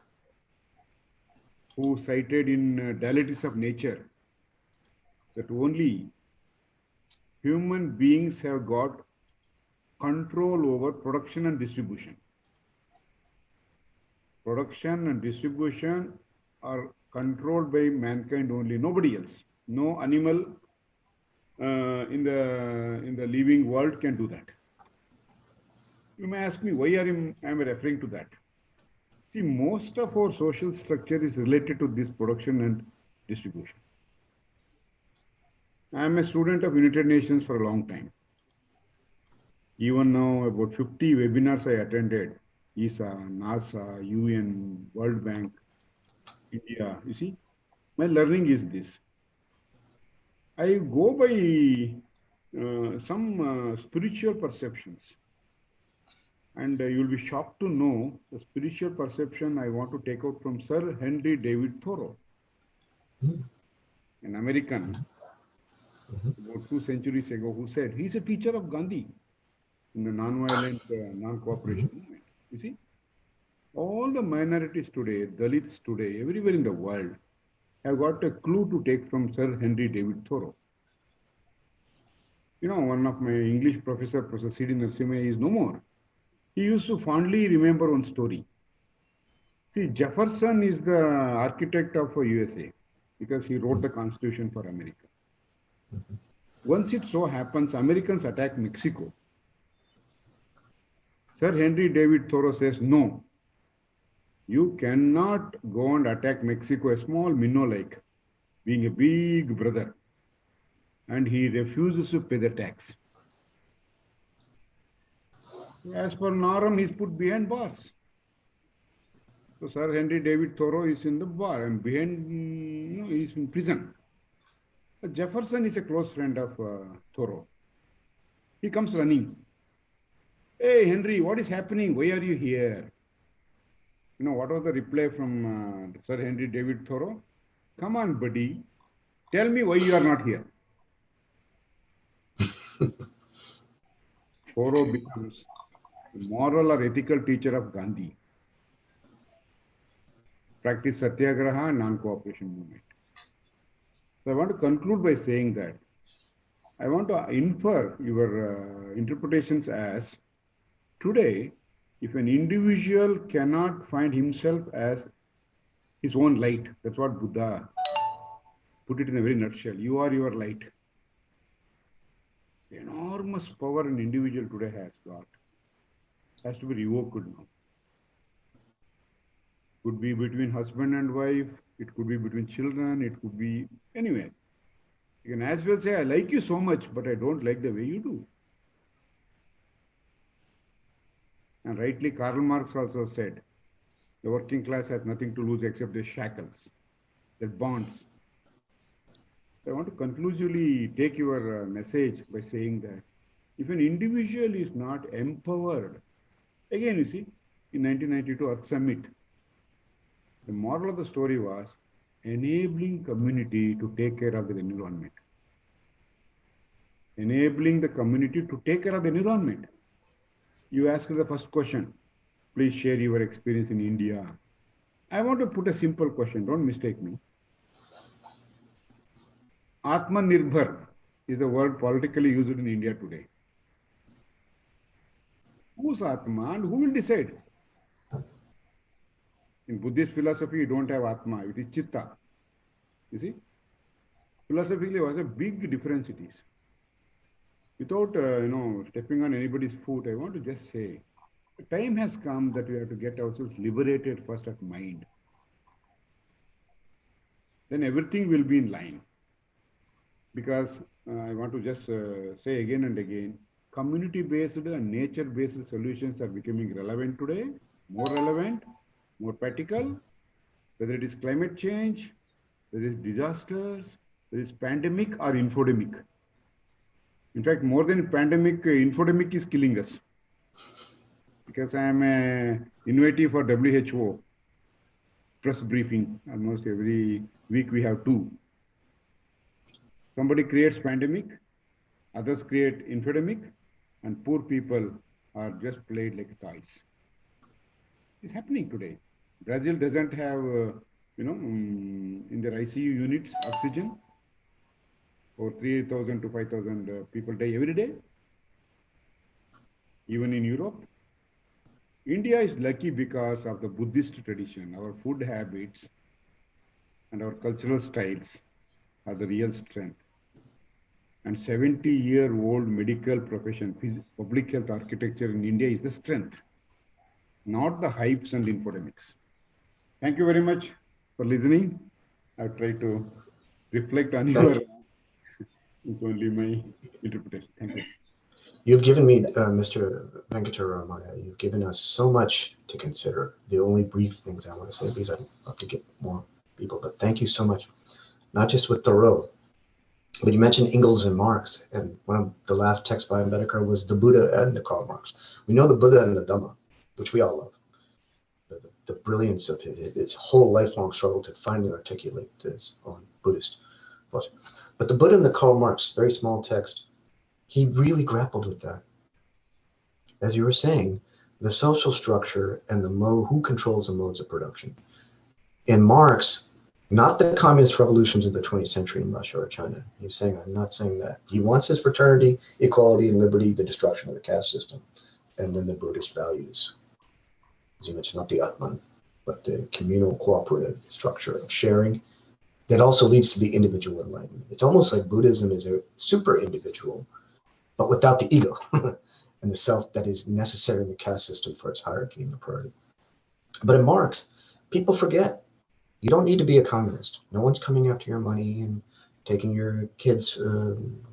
who cited in Dialectics of Nature that only human beings have got control over production and distribution. Production and distribution are controlled by mankind only, nobody else. No animal in the living world can do that. You may ask me, why am I referring to that? See, most of our social structure is related to this production and distribution. I am a student of United Nations for a long time. Even now, about 50 webinars I attended, ESA, NASA, UN, World Bank, India, you see. My learning is this. I go by some spiritual perceptions. And you'll be shocked to know the spiritual perception I want to take out from Sir Henry David Thoreau, an American, about 2 centuries ago, who said he's a teacher of Gandhi in the non-violent, non-cooperation movement. You see, all the minorities today, Dalits today, everywhere in the world, have got a clue to take from Sir Henry David Thoreau. You know, one of my English professor, Professor C.D. Narasimha, is no more. He used to fondly remember one story. See, Jefferson is the architect of USA because he wrote the Constitution for America. Once it so happens, Americans attack Mexico. Sir Henry David Thoreau says, no, you cannot go and attack Mexico, a small minnow like, being a big brother. And he refuses to pay the tax. As per Norm, he's put behind bars. So Sir Henry David Thoreau is in the bar and behind, he's in prison. Jefferson is a close friend of Thoreau. He comes running. Hey, Henry, what is happening? Why are you here? You know, what was the reply from Sir Henry David Thoreau? Come on, buddy. Tell me why you are not here. Thoreau becomes the moral or ethical teacher of Gandhi. Practice satyagraha and non-cooperation movement. So I want to conclude by saying that I want to infer your interpretations as today, if an individual cannot find himself as his own light, that's what Buddha put it in a very nutshell. You are your light. The enormous power an individual today has got has to be revoked now. Could be between husband and wife, it could be between children, it could be anywhere. You can as well say, I like you so much, but I don't like the way you do. And rightly, Karl Marx also said, the working class has nothing to lose except their shackles, their bonds. I want to conclusively take your message by saying that if an individual is not empowered, again, you see, in 1992 Earth Summit, the moral of the story was enabling community to take care of the environment. Enabling the community to take care of the environment. You asked the first question, please share your experience in India. I want to put a simple question, don't mistake me. Atmanirbhar is the word politically used in India today. Who's Atma and who will decide? In Buddhist philosophy, you don't have Atma, it is Chitta. You see? Philosophically, what a big difference it is. Without, stepping on anybody's foot, I want to just say, the time has come that we have to get ourselves liberated first at mind. Then everything will be in line. Because I want to just say again and again, community-based and nature-based solutions are becoming relevant today more relevant, more practical, whether it is climate change, whether it is disasters, whether it is pandemic or infodemic. In fact, more than pandemic, infodemic is killing us. Because I am an innovative for WHO press briefing. Almost every week we have two. Somebody creates pandemic, others create infodemic, and poor people are just played like toys. It's happening today. Brazil doesn't have, in their ICU units, oxygen. Over 3,000 to 5,000 people die every day. Even in Europe. India is lucky because of the Buddhist tradition. Our food habits and our cultural styles are the real strength. And 70-year-old medical profession, public health architecture in India is the strength, not the hypes and infodemics. Thank you very much for listening. I've tried to reflect on your, it's only my interpretation. Thank you. You've given me, Mr. Venkataramaya, you've given us so much to consider. The only brief things I want to say, because I'd love to get more people, but thank you so much. Not just with Thoreau, but you mentioned Engels and Marx, and one of the last texts by Ambedkar was the Buddha and the Karl Marx. We know the Buddha and the Dhamma, which we all love. The brilliance of his whole lifelong struggle to finally articulate this on Buddhist philosophy. But the Buddha and the Karl Marx, very small text, he really grappled with that. As you were saying, the social structure and the who controls the modes of production. In Marx, not the communist revolutions of the 20th century in Russia or China. He's saying, I'm not saying that. He wants his fraternity, equality, and liberty, the destruction of the caste system, and then the Buddhist values. As you mentioned, not the Atman, but the communal cooperative structure of sharing that also leads to the individual enlightenment. It's almost like Buddhism is a super individual, but without the ego and the self that is necessary in the caste system for its hierarchy and the priority. But in Marx, people forget, you don't need to be a communist. No one's coming after your money and taking your kids'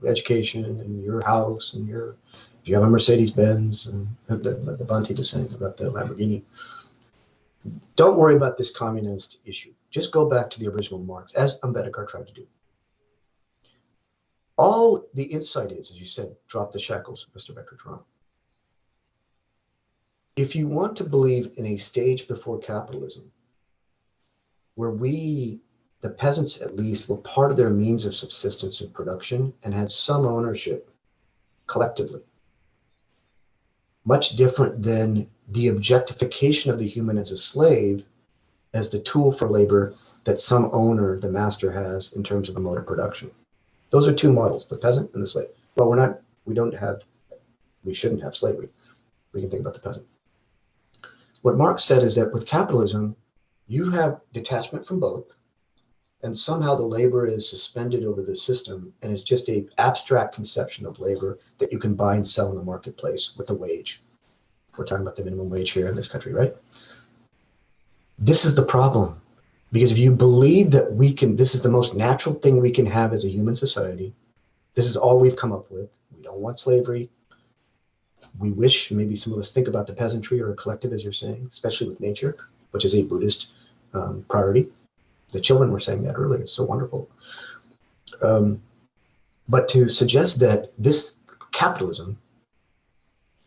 education and your house and if you have a Mercedes-Benz, and the Banti was saying about the Lamborghini. Don't worry about this communist issue. Just go back to the original Marx, as Ambedkar tried to do. All the insight is, as you said, drop the shackles, Mr. Venkataram. If you want to believe in a stage before capitalism, where we, the peasants at least, were part of their means of subsistence and production and had some ownership collectively, much different than the objectification of the human as a slave, as the tool for labor that some owner, the master, has in terms of the mode of production. Those are two models, the peasant and the slave. Well, we shouldn't have slavery. We can think about the peasant. What Marx said is that with capitalism, you have detachment from both, and somehow the labor is suspended over the system, and it's just an abstract conception of labor that you can buy and sell in the marketplace with a wage. We're talking about the minimum wage here in this country, right? This is the problem. Because if you believe that this is the most natural thing we can have as a human society, this is all we've come up with. We don't want slavery. We wish, maybe some of us think about the peasantry or a collective, as you're saying, especially with nature, which is a Buddhist priority. The children were saying that earlier. It's so wonderful. But to suggest that this capitalism,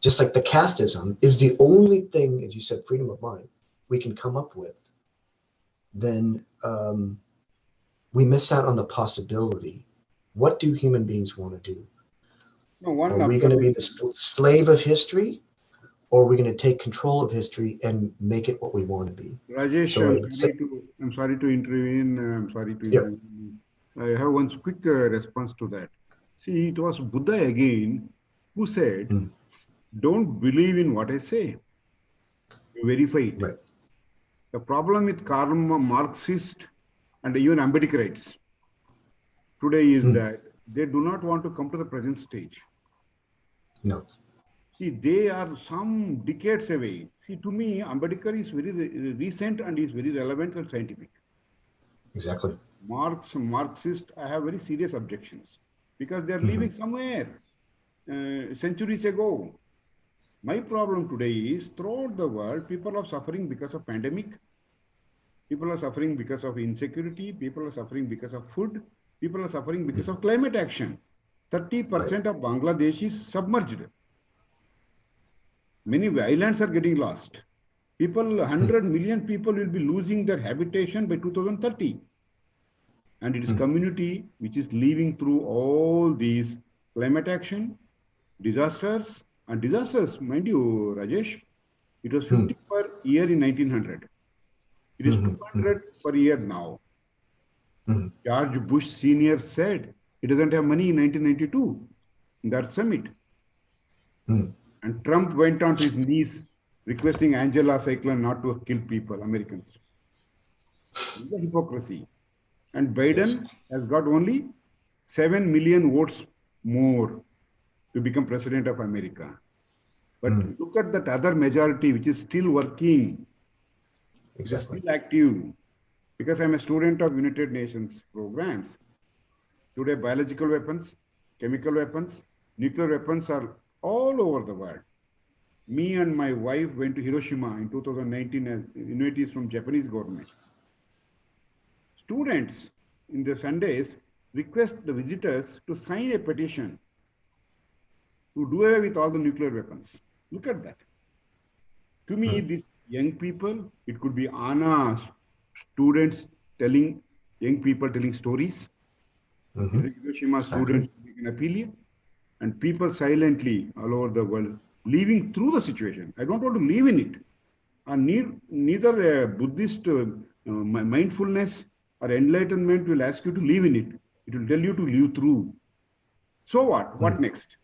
just like the casteism, is the only thing, as you said, freedom of mind, we can come up with, then we miss out on the possibility. What do human beings want to do? Are we going to be the slave of history, or are we going to take control of history and make it what we want to be? Rajesh, I'm sorry to intervene. I have one quick response to that. See, it was Buddha again who said, don't believe in what I say. You verify it. Right. The problem with Karl Marxist and even Ambedkarites today is that they do not want to come to the present stage. No. See, they are some decades away. See, to me, Ambedkar is very recent and is very relevant and scientific. Exactly. Marxist, I have very serious objections because they are living somewhere centuries ago. My problem today is throughout the world, people are suffering because of pandemic. People are suffering because of insecurity. People are suffering because of food. People are suffering because of climate action. 30% of Bangladesh is submerged. Many islands are getting lost. 100 million people will be losing their habitation by 2030. And it is community which is living through all these climate action, disasters, and disasters, mind you, Rajesh, it was 50 per year in 1900. It is 200 per year now. George Bush Sr. said he doesn't have money in 1992 in that summit. And Trump went on to his knees requesting Angela Cyclone not to kill people, Americans. This is the hypocrisy. And Biden has got only 7 million votes more to become president of America. But look at that other majority which is still working, Exactly. still active. Because I'm a student of United Nations programs. Today, biological weapons, chemical weapons, nuclear weapons are all over the world. Me and my wife went to Hiroshima in 2019 as invitees from Japanese government. Students in the Sundays request the visitors to sign a petition to do away with all the nuclear weapons. Look at that. To me, these young people, it could be Anna students telling, young people telling stories, Hiroshima students making an appeal, and people silently all over the world living through the situation. I don't want to live in it. And neither a Buddhist mindfulness or enlightenment will ask you to live in it. It will tell you to live through. So what? What next?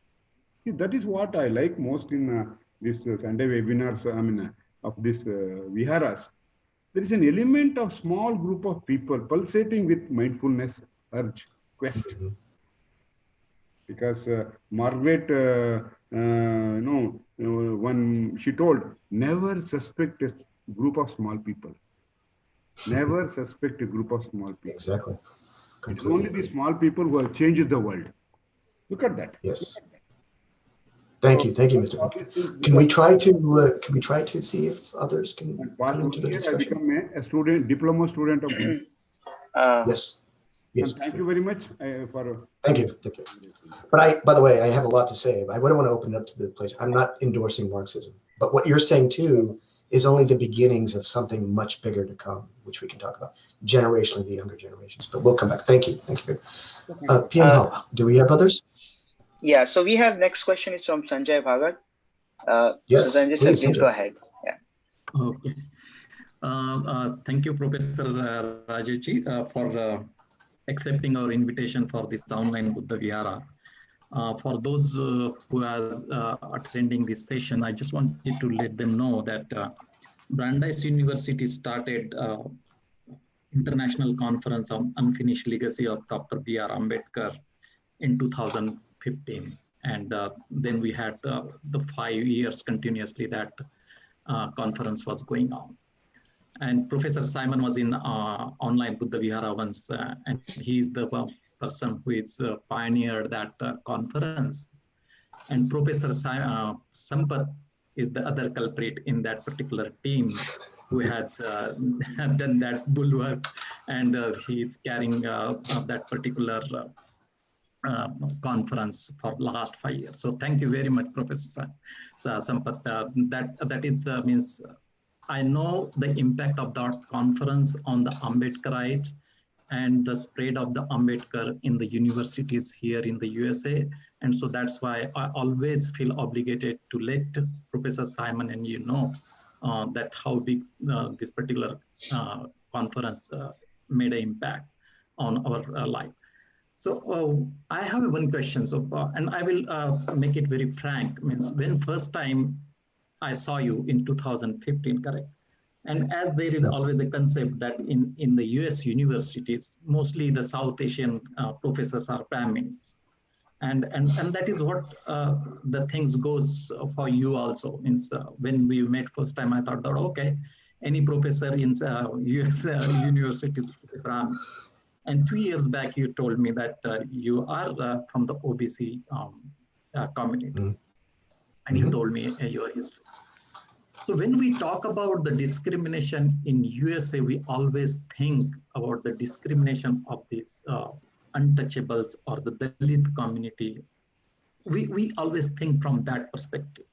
See, that is what I like most in this Sunday webinars, of this viharas. There is an element of small group of people pulsating with mindfulness, urge, quest. Because Margaret, she told, never suspect a group of small people. Never suspect a group of small people. Exactly. It's only the small people who have changed the world. Look at that. Yes. Thank you, Mr. Can we try to see if others can come into the discussion? I become a student, diploma student of Yes. Yes. And thank you very much for. Thank you. But by the way, I have a lot to say. I wouldn't want to open it up to the place. I'm not endorsing Marxism, but what you're saying too is only the beginnings of something much bigger to come, which we can talk about generationally, the younger generations. But we'll come back. Thank you. PM, do we have others? Yeah, so we have next question is from Sanjay Bhagat. Yes, so Sanjay, please go ahead. Yeah. Okay. Thank you, Professor Rajesh, for accepting our invitation for this online Buddha Vihara. For those who are attending this session, I just wanted to let them know that Brandeis University started International Conference on Unfinished Legacy of Dr. B.R. Ambedkar in 2015. And then we had the 5 years continuously that conference was going on. And Professor Simon was in online Buddha Vihara once, and he's the person who is pioneered that conference. And Professor Sampath is the other culprit in that particular team who has done that bulwark, and he is carrying that particular conference for last 5 years. So thank you very much, Professor Sampath. That is means I know the impact of that conference on the Ambedkarites and the spread of the Ambedkar in the universities here in the USA. And so that's why I always feel obligated to let Professor Simon and that how big this particular conference made an impact on our life. So I have one question, and I will make it very frank. Means when first time I saw you in 2015, correct? And as there is always a concept that in the US universities, mostly the South Asian professors are Brahmins. And that is what the things goes for you also. Means when we met first time, I thought that, okay, any professor in US universities is Brahmin. And 2 years back, you told me that you are from the OBC community. and you told me your history. So when we talk about the discrimination in USA, we always think about the discrimination of these untouchables or the Dalit community. We always think from that perspective.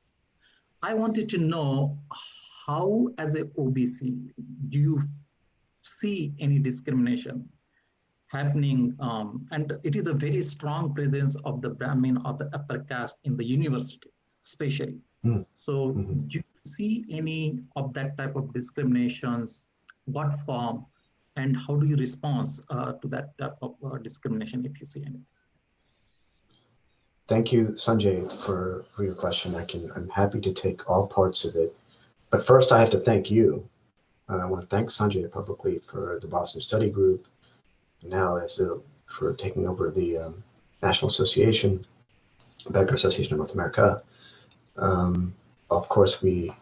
I wanted to know how, as a OBC, do you see any discrimination happening? And it is a very strong presence of the Brahmin or the upper caste in the university, especially. So do you see any of that type of discriminations? What form? And how do you respond to that type of discrimination, if you see any? Thank you, Sanjay, for your question. I'm happy to take all parts of it. But first, I have to thank you. I want to thank Sanjay publicly for the Boston Study Group, now for taking over the National Association, Ambedkar Association of North America. Of course, we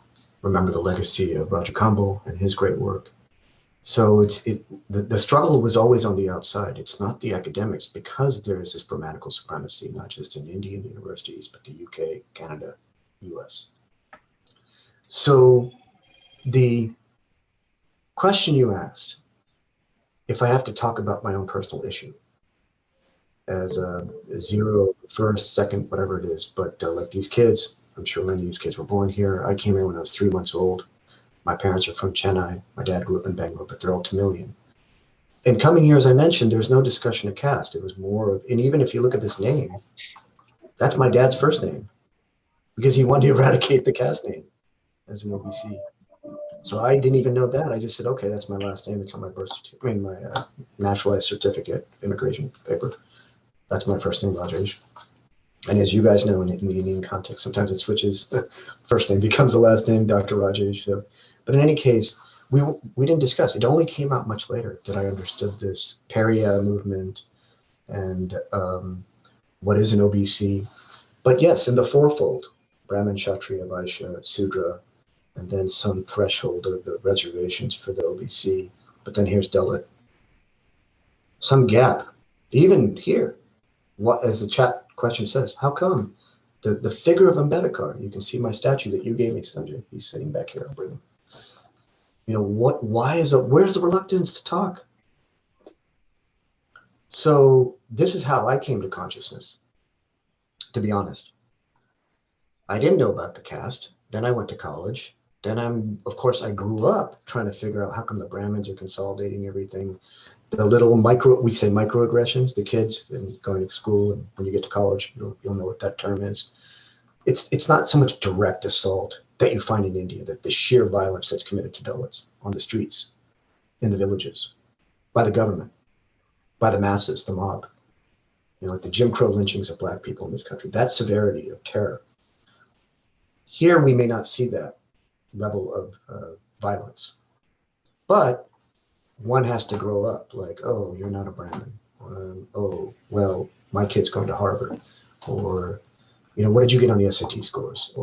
remember the legacy of Rajagaha and his great work. So the struggle was always on the outside. It's not the academics, because there is this grammatical supremacy, not just in Indian universities, but the UK, Canada, US. So the question you asked, if I have to talk about my own personal issue as a 0, 1st, 2nd, whatever it is, but like these kids, I'm sure many of these kids were born here. I came here when I was 3 months old. My parents are from Chennai. My dad grew up in Bangalore, but they're all Tamilian. And coming here, as I mentioned, there was no discussion of caste. It was more of, and even if you look at this name, that's my dad's first name, because he wanted to eradicate the caste name as an OBC. So I didn't even know that. I just said, okay, that's my last name. It's on my birth certificate, I mean, my naturalized certificate, immigration paper. That's my first name, Rajesh. And as you guys know, in the Indian context, sometimes it switches. First name becomes the last name, Dr. Rajesh. So, but in any case, we didn't discuss. It only came out much later that I understood this Pariah movement and what is an OBC. But yes, in the fourfold, Brahmin, Kshatriya, Vaishya, Sudra, and then some threshold of the reservations for the OBC. But then here's Dalit. Some gap, even here. What, as the chat question says, how come the figure of Ambedkar, you can see my statue that you gave me, Sanjay, he's sitting back here, I'll bring him. You know, where's the reluctance to talk? So this is how I came to consciousness, to be honest. I didn't know about the caste. Then I went to college. Then of course, I grew up trying to figure out how come the Brahmins are consolidating everything. The little we say microaggressions, the kids and going to school, and when you get to college, you'll know what that term is. It's not so much direct assault that you find in India, that the sheer violence that's committed to Dalits on the streets, in the villages, by the government, by the masses, the mob. You know, like the Jim Crow lynchings of Black people in this country, that severity of terror. Here we may not see that level of violence, but one has to grow up like, oh, you're not a Brahmin. Oh, well, my kid's going to Harvard. Or, you know, what did you get on the SAT scores?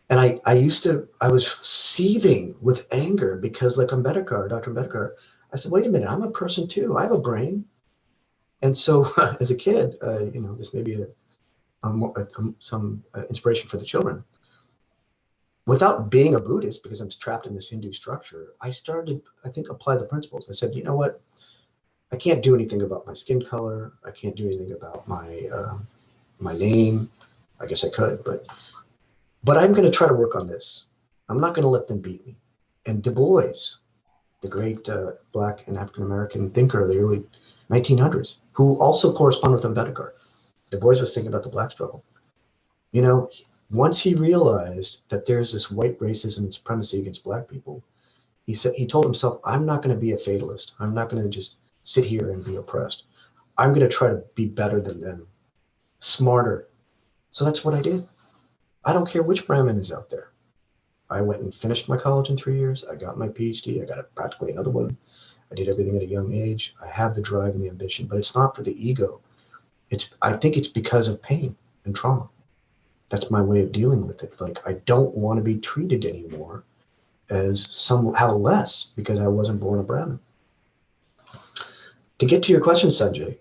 And I was seething with anger because, like Dr. Ambedkar, I said, wait a minute, I'm a person too. I have a brain. And so as a kid, you know, this may be some inspiration for the children. Without being a Buddhist, because I'm trapped in this Hindu structure, I started, I think, apply the principles. I said, you know what? I can't do anything about my skin color. I can't do anything about my name. I guess I could, but I'm going to try to work on this. I'm not going to let them beat me. And Du Bois, the great Black and African-American thinker of the early 1900s, who also corresponded with Ambedkar. Du Bois was thinking about the Black struggle. You know, once he realized that there's this white racism and supremacy against Black people, he told himself, I'm not going to be a fatalist. I'm not going to just sit here and be oppressed. I'm going to try to be better than them, smarter. So that's what I did. I don't care which Brahmin is out there. I went and finished my college in 3 years. I got my PhD. I got practically another one. I did everything at a young age. I have the drive and the ambition, but it's not for the ego. I think it's because of pain and trauma. That's my way of dealing with it. Like, I don't want to be treated anymore as somehow less because I wasn't born a Brahmin. To get to your question, Sanjay,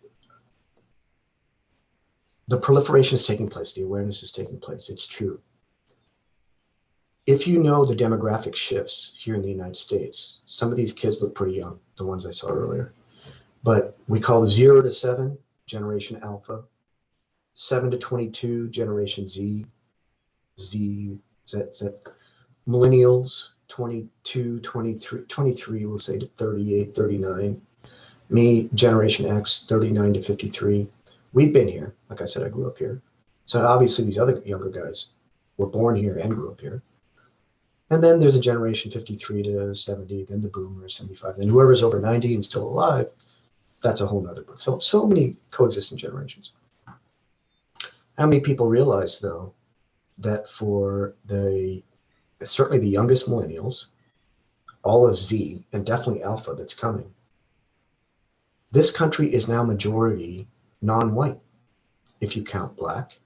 the proliferation is taking place, the awareness is taking place. It's true. If you know the demographic shifts here in the United States, some of these kids look pretty young, the ones I saw earlier. But we call 0 to 7, Generation Alpha, 7 to 22, Generation Z, Z, millennials, 22, 23, 23, we'll say to 38, 39. Me, Generation X, 39 to 53. We've been here. Like I said, I grew up here. So obviously these other younger guys were born here and grew up here. And then there's a generation 53 to 70, then the boomers, 75, then whoever's over 90 and still alive, that's a whole nother. So many coexisting generations. How many people realize, though, that for certainly the youngest millennials, all of Z, and definitely Alpha that's coming, this country is now majority non-white, if you count Black,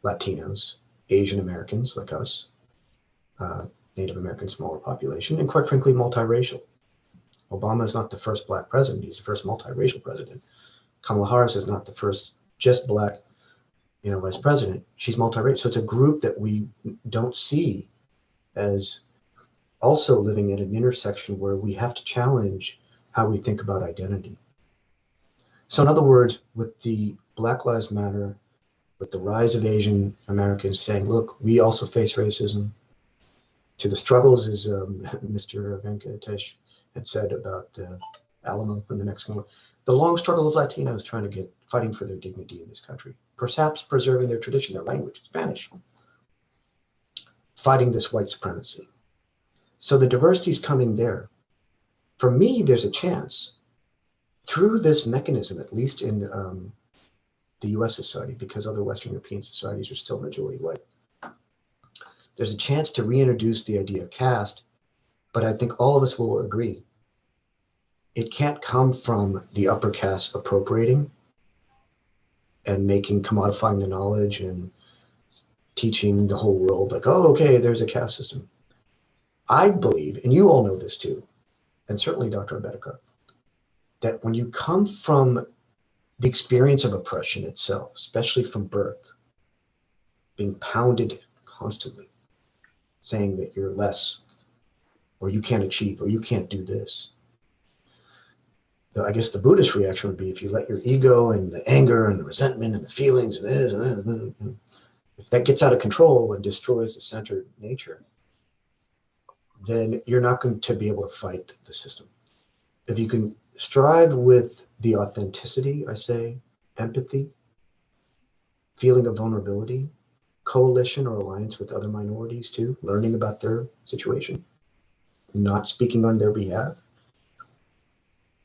Latinos, Asian Americans like us, Native American smaller population, and quite frankly, multiracial. Obama is not the first Black president, he's the first multiracial president. Kamala Harris is not the first just Black, vice president. She's multiracial. So it's a group that we don't see as also living at an intersection where we have to challenge how we think about identity. So in other words, with the Black Lives Matter, with the rise of Asian Americans saying, look, we also face racism, to the struggles, as Mr. Venkatesh had said about Alamo and the next one, the long struggle of Latinos fighting for their dignity in this country, perhaps preserving their tradition, their language, Spanish, fighting this white supremacy. So the diversity is coming there. For me, there's a chance through this mechanism, at least in the US society, because other Western European societies are still majority white, there's a chance to reintroduce the idea of caste, but I think all of us will agree it can't come from the upper caste appropriating and commodifying the knowledge and teaching the whole world like, oh, okay, there's a caste system. I believe, and you all know this too, and certainly Dr. Ambedkar, that when you come from the experience of oppression itself, especially from birth, being pounded constantly, saying that you're less, or you can't achieve, or you can't do this. I guess the Buddhist reaction would be if you let your ego and the anger and the resentment and the feelings and this and that, and if that gets out of control and destroys the centered nature, then you're not going to be able to fight the system. If you can strive with the authenticity, I say, empathy, feeling of vulnerability, coalition or alliance with other minorities too, learning about their situation, not speaking on their behalf.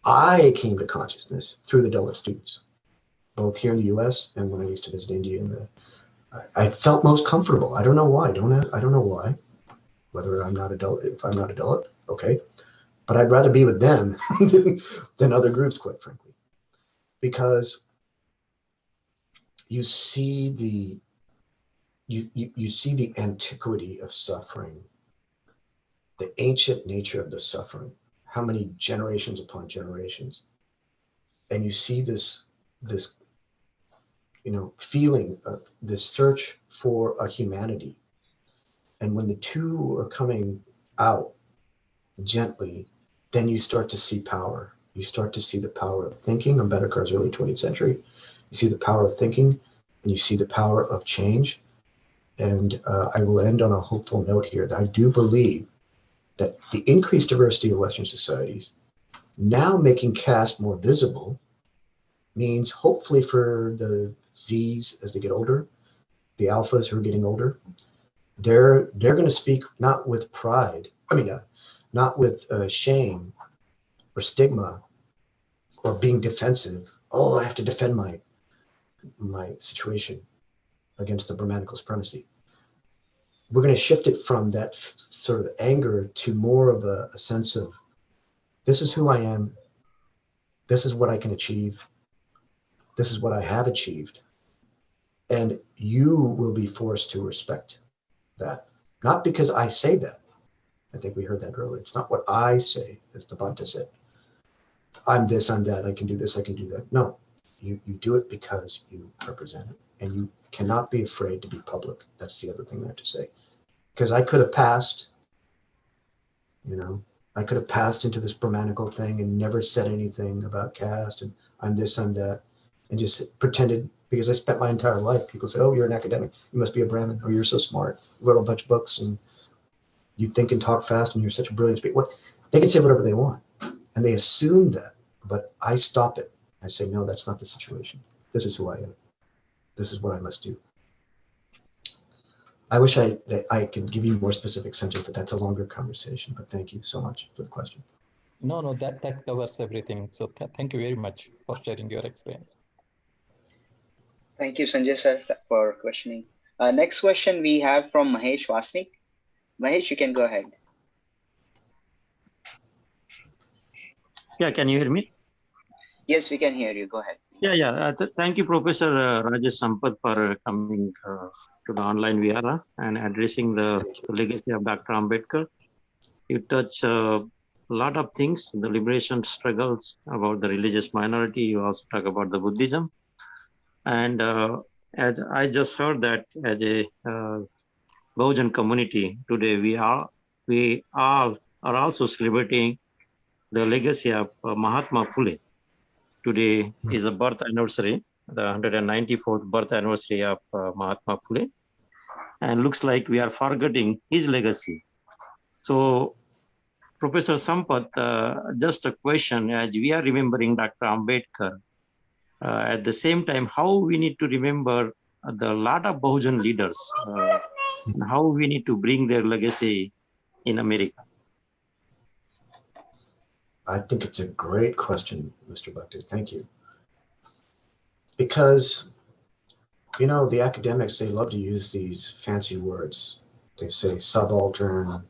I came to consciousness through the Dalit students, both here in the US and when I used to visit India. I felt most comfortable. I don't know why. I don't know why. Whether I'm not a Dalit, if I'm not a Dalit, okay. But I'd rather be with them than other groups, quite frankly. Because you see the antiquity of suffering, the ancient nature of the suffering, how many generations upon generations, and you see this feeling of this search for a humanity, and when the two are coming out gently, then you start to see power. You start to see the power of thinking. Ambedkar's early 20th century. You see the power of thinking, and you see the power of change. And I will end on a hopeful note here that I do believe that the increased diversity of Western societies, now making caste more visible, means hopefully for the Zs as they get older, the Alphas who are getting older, they're going to speak not with pride, not with shame or stigma or being defensive. Oh, I have to defend my situation against the Brahmanical supremacy. We're going to shift it from that sort of anger to more of a sense of, this is who I am, this is what I can achieve, this is what I have achieved, and you will be forced to respect that. Not because I say that. I think we heard that earlier. It's not what I say, as the Bhante said. I'm this, I'm that, I can do this, I can do that. No, you do it because you represent it. and you cannot be afraid to be public. That's the other thing I have to say. Because I could have passed, I could have passed into this Brahmanical thing and never said anything about caste and I'm this, I'm that, and just pretended, because I spent my entire life, people say, oh, you're an academic, you must be a Brahmin, or you're so smart, you wrote a bunch of books and you think and talk fast and you're such a brilliant speaker. They can say whatever they want. And they assume that, but I stop it. I say, no, that's not the situation. This is who I am. This is what I must do. I wish I could give you more specific, Sanjay, but that's a longer conversation. But thank you so much for the question. No, that covers everything. So thank you very much for sharing your experience. Thank you, Sanjay sir, for questioning. Next question we have from Mahesh Vasnik. Mahesh, you can go ahead. Yeah, can you hear me? Yes, we can hear you. Go ahead. Yeah. Thank you, Professor Rajesh Sampath, for coming to the online VR and addressing the legacy of Dr. Ambedkar. You touch a lot of things, the liberation struggles about the religious minority. You also talk about the Buddhism. And as I just heard that as a Bahujan community today, we all are also celebrating the legacy of Mahatma Phule. Today is the birth anniversary, the 194th birth anniversary of Mahatma Phule, and looks like we are forgetting his legacy. So, Professor Sampath, just a question, as we are remembering Dr. Ambedkar, at the same time, how we need to remember the lot of Bahujan leaders, and how we need to bring their legacy in America? I think it's a great question, Mr. Bhakti. Thank you. Because, the academics, they love to use these fancy words. They say subaltern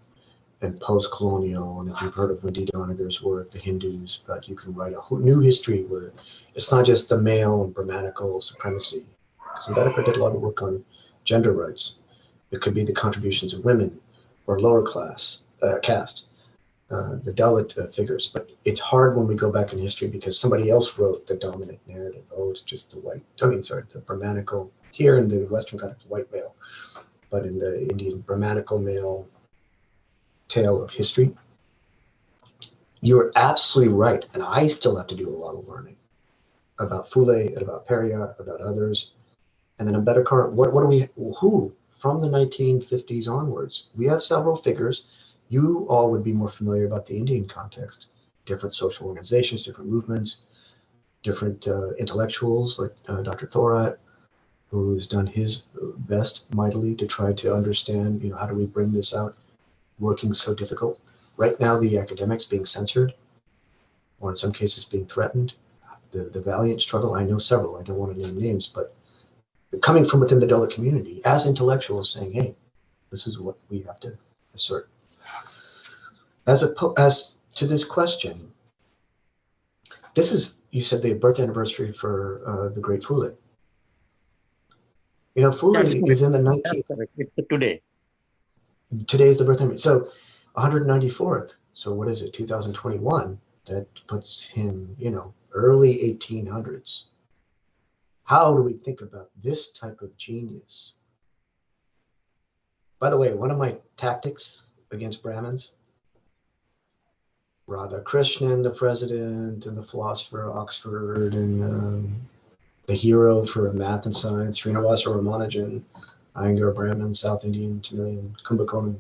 and post-colonial, and if you've heard of Wendy Doniger's work, the Hindus, but you can write a whole new history where it's not just the male and Brahmanical supremacy. Because Ambedkar did a lot of work on gender rights. It could be the contributions of women or lower class, caste. The Dalit figures, but it's hard when we go back in history because somebody else wrote the dominant narrative. Oh, it's just the Brahmanical, here in the Western context, white male, but in the Indian Brahmanical male tale of history. You're absolutely right, and I still have to do a lot of learning about Phule and about Periyar, about others, and then Ambedkar. Who from the 1950s onwards? We have several figures. You all would be more familiar about the Indian context, different social organizations, different movements, different intellectuals like Dr. Thorat, who's done his best mightily to try to understand, how do we bring this out, working so difficult. Right now, the academics being censored, or in some cases being threatened. The valiant struggle, I know several, I don't want to name names, but coming from within the Dalit community as intellectuals saying, hey, this is what we have to assert. As to this question, you said the birth anniversary for the great Phule. Phule is in the 19th. It's today. Today is the birth anniversary. So 194th. So what is it, 2021? That puts him, early 1800s. How do we think about this type of genius? By the way, one of my tactics against Brahmins, Radhakrishnan, the president, and the philosopher of Oxford, and the hero for math and science, Srinivasa Ramanujan, Iyengar Brahmin, South Indian, Tamilian, Kumbhaghosaka,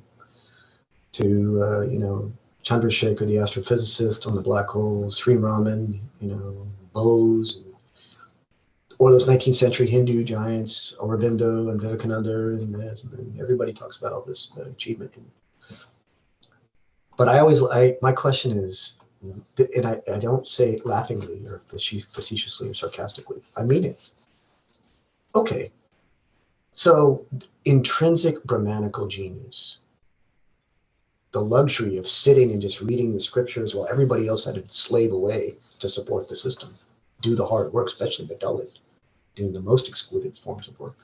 to Chandrasekhar, the astrophysicist on the black holes, Sri Raman, Bose, or those 19th century Hindu giants, Aurobindo and Vivekananda, and everybody talks about all this achievement. But my question is, and I don't say it laughingly or facetiously or sarcastically, I mean it. Okay, so intrinsic Brahmanical genius, the luxury of sitting and just reading the scriptures while everybody else had to slave away to support the system, do the hard work, especially the Dalit, doing the most excluded forms of work.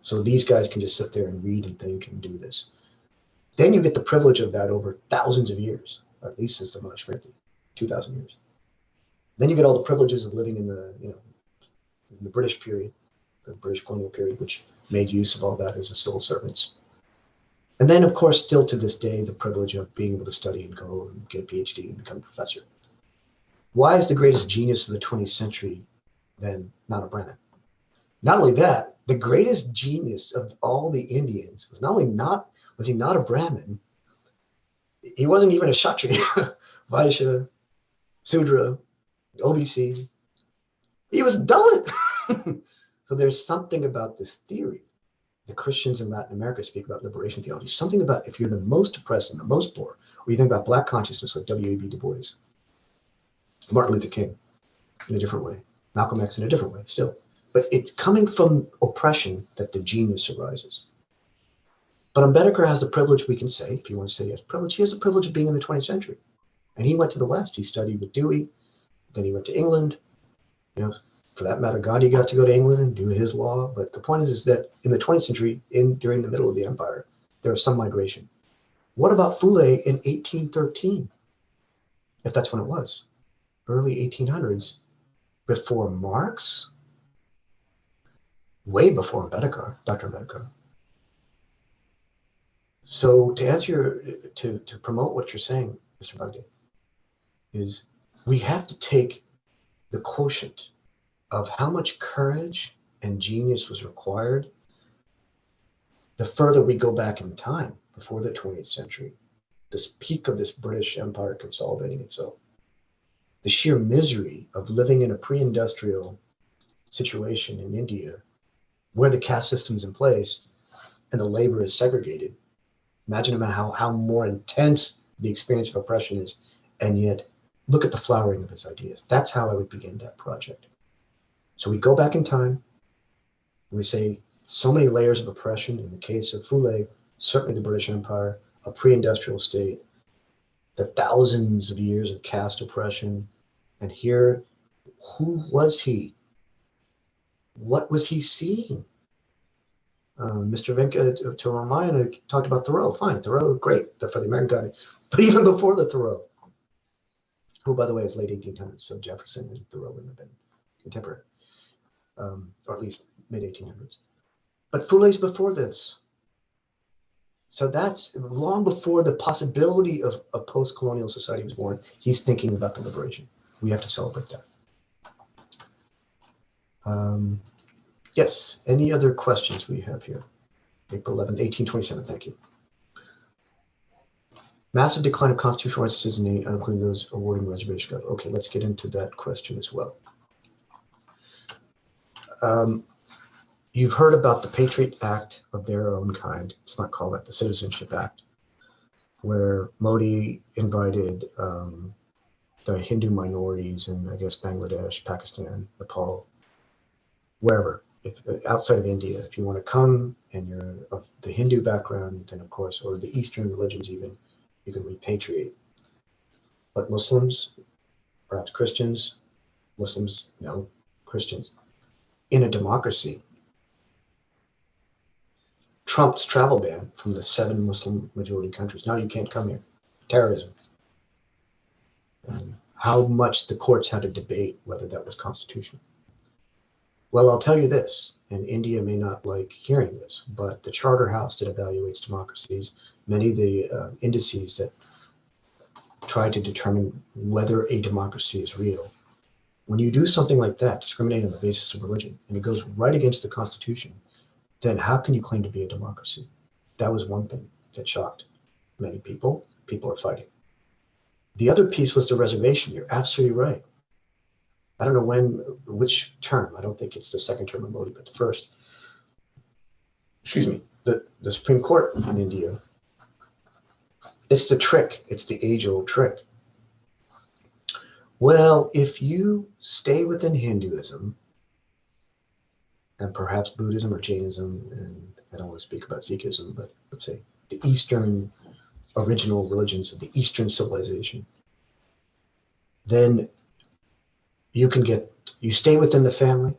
So these guys can just sit there and read and think and do this. Then you get the privilege of that over thousands of years, or at least since the Monastery, 2,000 years. Then you get all the privileges of living in the, in the British period, the British colonial period, which made use of all that as the civil servants. And then, of course, still to this day, the privilege of being able to study and go and get a PhD and become a professor. Why is the greatest genius of the 20th century then Nana Brahman? Not only that, the greatest genius of all the Indians was was he not a Brahmin, he wasn't even a Kshatriya, Vaishya, Sudra, OBC. He was Dalit. So there's something about this theory. The Christians in Latin America speak about liberation theology. Something about if you're the most oppressed and the most poor, or you think about Black consciousness like W.E.B. Du Bois, Martin Luther King in a different way, Malcolm X in a different way still. But it's coming from oppression that the genius arises. But Ambedkar has the privilege, we can say, if you want to say he has privilege, he has the privilege of being in the 20th century. And he went to the West. He studied with Dewey. Then he went to England. You know, for that matter, Gandhi got to go to England and do his law. But the point is that in the 20th century, during the middle of the empire, there was some migration. What about Fule in 1813? If that's when it was, early 1800s, before Marx, way before Ambedkar, Dr. Ambedkar. So to answer to promote what you're saying, Mr. Bhagdi, is we have to take the quotient of how much courage and genius was required the further we go back in time, before the 20th century, this peak of this British Empire consolidating itself, the sheer misery of living in a pre-industrial situation in India where the caste system is in place and the labor is segregated. Imagine how more intense the experience of oppression is, and yet look at the flowering of his ideas. That's how I would begin that project. So we go back in time, and we say so many layers of oppression. In the case of Fule, certainly the British Empire, a pre-industrial state, the thousands of years of caste oppression. And here, who was he? What was he seeing? Mr. Venkataramayana talked about Thoreau. Fine, Thoreau, great for the American guy. But even before the Thoreau, who, by the way, is late 1800s, so Jefferson and Thoreau would have been contemporary, or at least mid 1800s. But Fule's before this. So that's long before the possibility of a post-colonial society was born. He's thinking about the liberation. We have to celebrate that. Yes, any other questions we have here? April 11th, 1827, thank you. Massive decline of constitutional rights, including those awarding reservation. Okay, let's get into that question as well. You've heard about the Patriot Act of their own kind. It's not called that, the Citizenship Act, where Modi invited the Hindu minorities in, I guess, Bangladesh, Pakistan, Nepal, wherever, outside of India, if you want to come and you're of the Hindu background, then of course, or the Eastern religions even, you can repatriate. But Muslims, perhaps Christians, Muslims, no, Christians. In a democracy, Trump's travel ban from the 7 Muslim majority countries. Now you can't come here. Terrorism. How much the courts had to debate whether that was constitutional. Well, I'll tell you this, and India may not like hearing this, but the Charter House that evaluates democracies, many of the indices that try to determine whether a democracy is real, when you do something like that, discriminate on the basis of religion, and it goes right against the Constitution, then how can you claim to be a democracy? That was one thing that shocked many people. People are fighting. The other piece was the reservation. You're absolutely right. I don't know which term. I don't think it's the second term of Modi, but the first. Excuse me. The Supreme Court in India. It's the trick. It's the age-old trick. Well, if you stay within Hinduism, and perhaps Buddhism or Jainism, and I don't want to speak about Sikhism, but let's say the Eastern original religions of the Eastern civilization, then you stay within the family,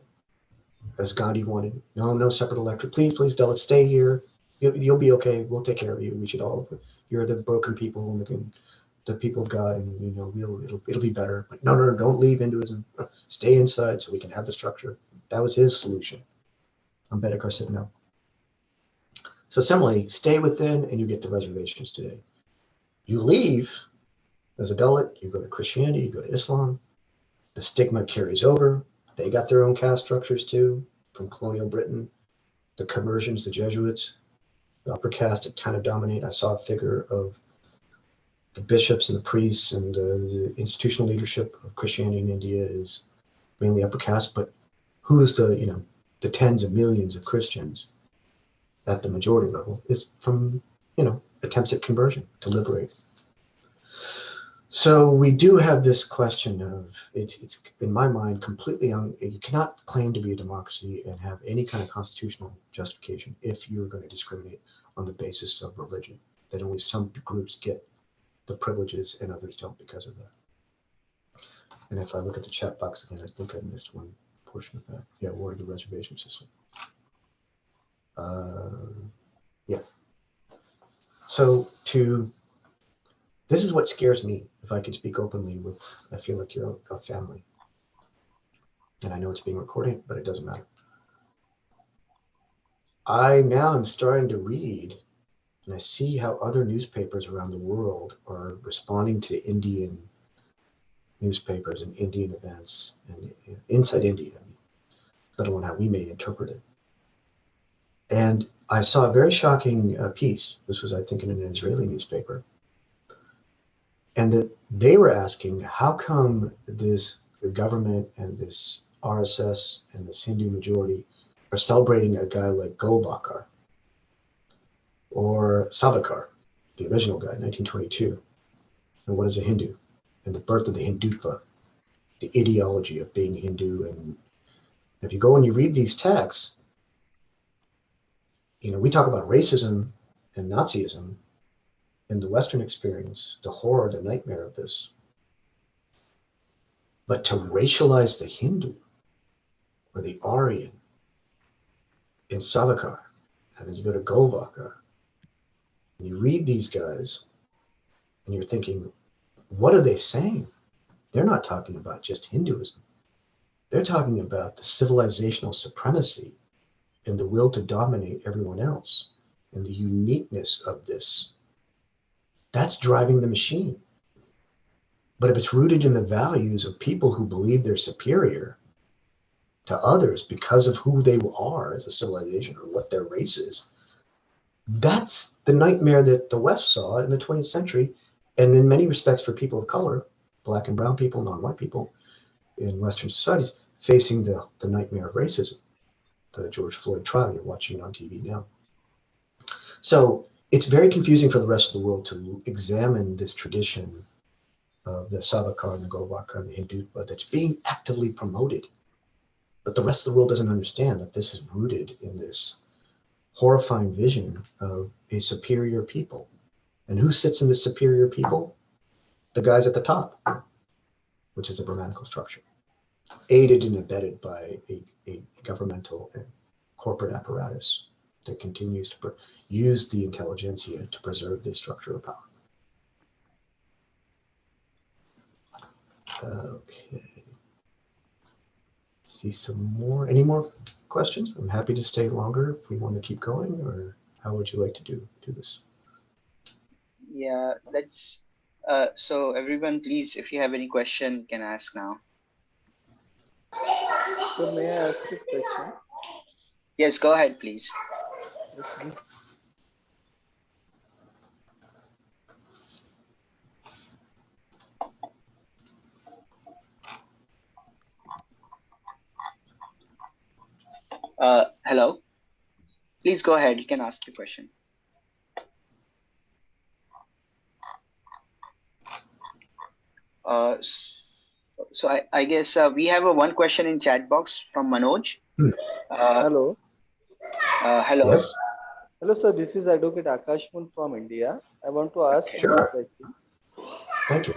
as Gandhi wanted. No separate electorate. Please, Dalits, stay here. You'll be okay. We'll take care of you. We should all. You're the broken people and the people of God, and it'll be better. But no, don't leave Hinduism. Stay inside so we can have the structure. That was his solution. Ambedkar said no. So similarly, stay within and you get the reservations today. You leave as a Dalit, you go to Christianity, you go to Islam, the stigma carries over. They got their own caste structures too, from colonial Britain. The conversions, the Jesuits, the upper caste that kind of dominate. I saw a figure of the bishops and the priests and the institutional leadership of Christianity in India is mainly upper caste, but who's the tens of millions of Christians at the majority level is from, attempts at conversion to liberate. So we do have this question of, it's in my mind completely you cannot claim to be a democracy and have any kind of constitutional justification if you're going to discriminate on the basis of religion, that only some groups get the privileges and others don't because of that. And if I look at the chat box again, I think I missed one portion of that. Yeah, what are the reservation system? Yeah. So this is what scares me, if I could speak openly with, I feel like you're a family. And I know it's being recorded, but it doesn't matter. I now am starting to read, and I see how other newspapers around the world are responding to Indian newspapers and Indian events and inside India, let alone how we may interpret it. And I saw a very shocking piece. This was, I think, in an Israeli newspaper. And that they were asking, how come the government and this RSS and this Hindu majority are celebrating a guy like Golbakar or Savarkar, the original guy, 1922. And what is a Hindu? And the birth of the Hindutva, the ideology of being Hindu. And if you go and you read these texts, we talk about racism and Nazism in the Western experience, the horror, the nightmare of this. But to racialize the Hindu or the Aryan in Savarkar, and then you go to Golbakar, and you read these guys, and you're thinking, what are they saying? They're not talking about just Hinduism. They're talking about the civilizational supremacy and the will to dominate everyone else and the uniqueness of this. That's driving the machine. But if it's rooted in the values of people who believe they're superior to others because of who they are as a civilization or what their race is, that's the nightmare that the West saw in the 20th century. And in many respects for people of color, Black and brown people, non-white people in Western societies, facing the nightmare of racism, the George Floyd trial you're watching on TV now. So it's very confusing for the rest of the world to examine this tradition of the Savarkar and the Golbakar and the Hindutva that's being actively promoted. But the rest of the world doesn't understand that this is rooted in this horrifying vision of a superior people. And who sits in this superior people? The guys at the top, which is a Brahmanical structure, aided and abetted by a governmental and corporate apparatus that continues to use the intelligentsia to preserve this structure of power. Okay. See some more. Any more questions? I'm happy to stay longer if we want to keep going, or how would you like to do this? Yeah, let's. So everyone, please, if you have any question, you can ask now. So may I ask a question? Yes, go ahead, please. Hello. Please go ahead. You can ask the question. So I guess we have one question in chat box from Manoj. Hello. Hello. Yes. Hello, sir. This is Advocate Akashmun from India. I want to ask you a question. Thank you.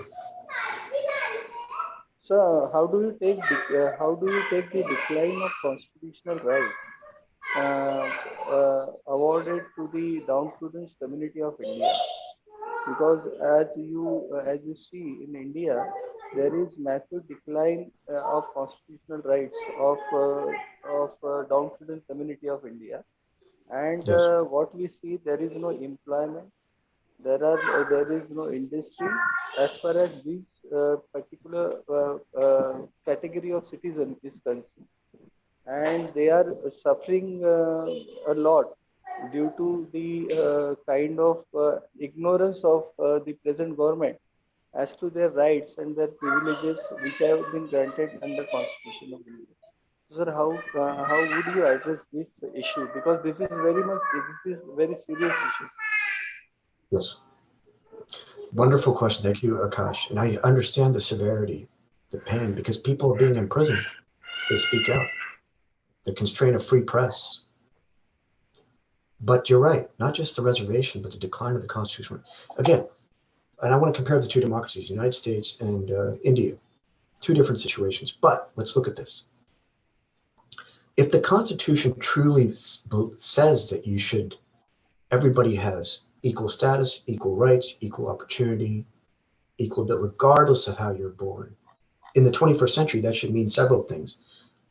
So, how do you take the decline of constitutional right awarded to the downtrodden community of India? Because as you see in India, there is massive decline of constitutional rights of downtrodden community of India. And Yes. what we see, there is no employment, there is no industry as far as this particular category of citizen is concerned, and they are suffering a lot due to the kind of ignorance of the present government as to their rights and their privileges which have been granted under Constitution of India. Sir, how would you address this issue? Because this is very serious issue. Yes. Wonderful question. Thank you, Akash. And I understand the severity, the pain, because people are being imprisoned. They speak out. The constraint of free press. But you're right, not just the reservation, but the decline of the Constitution. Again, and I want to compare the two democracies, the United States and India. Two different situations. But let's look at this. If the Constitution truly says that everybody has equal status, equal rights, equal opportunity, equal ability, regardless of how you're born. In the 21st century, that should mean several things.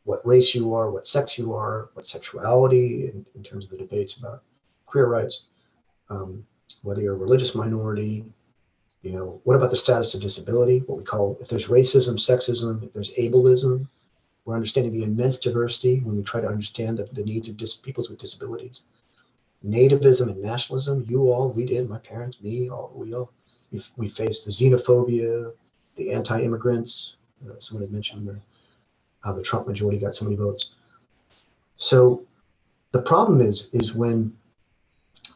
What race you are, what sex you are, what sexuality, in terms of the debates about queer rights, whether you're a religious minority, what about the status of disability, what we call, if there's racism, sexism, if there's ableism, we're understanding the immense diversity when we try to understand the needs of peoples with disabilities. Nativism and nationalism, we did, my parents, me, we faced the xenophobia, the anti-immigrants. Someone had mentioned how the Trump majority got so many votes. So the problem is when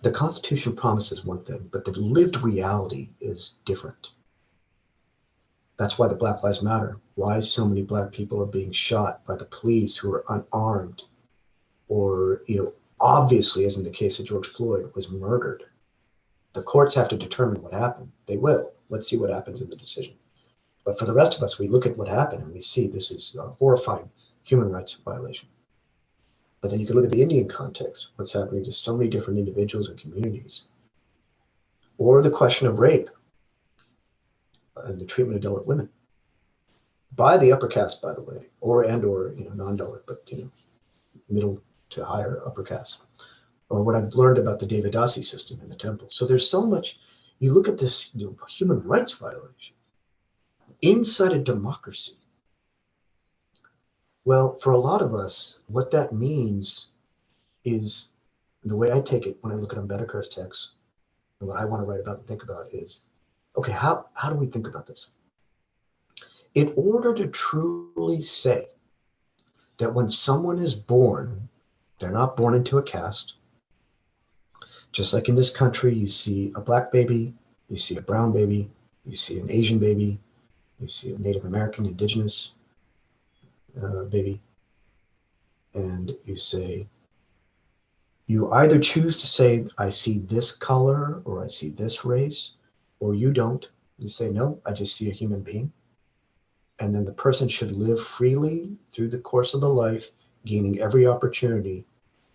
the Constitution promises one thing, but the lived reality is different. That's why the Black Lives Matter, why so many Black people are being shot by the police who are unarmed, or, obviously, as in the case of George Floyd, was murdered. The courts have to determine what happened. They will. Let's see what happens in the decision. But for the rest of us, we look at what happened and we see this is a horrifying human rights violation. But then you can look at the Indian context, what's happening to so many different individuals and communities. Or the question of rape and the treatment of Dalit women by the upper caste, by the way, or non-Dalit, but middle to higher upper caste. Or what I've learned about the bhivaddhati system in the temple. So there's so much. You look at this human rights violation inside a democracy. Well, for a lot of us, what that means is, the way I take it when I look at Ambedkar's text, and what I want to write about and think about is, okay, how do we think about this? In order to truly say that when someone is born, they're not born into a caste. Just like in this country, you see a Black baby, you see a brown baby, you see an Asian baby, you see a Native American, indigenous baby, and you either choose to say, I see this color, or I see this race, or you don't. You say, no, I just see a human being. And then the person should live freely through the course of the life, gaining every opportunity,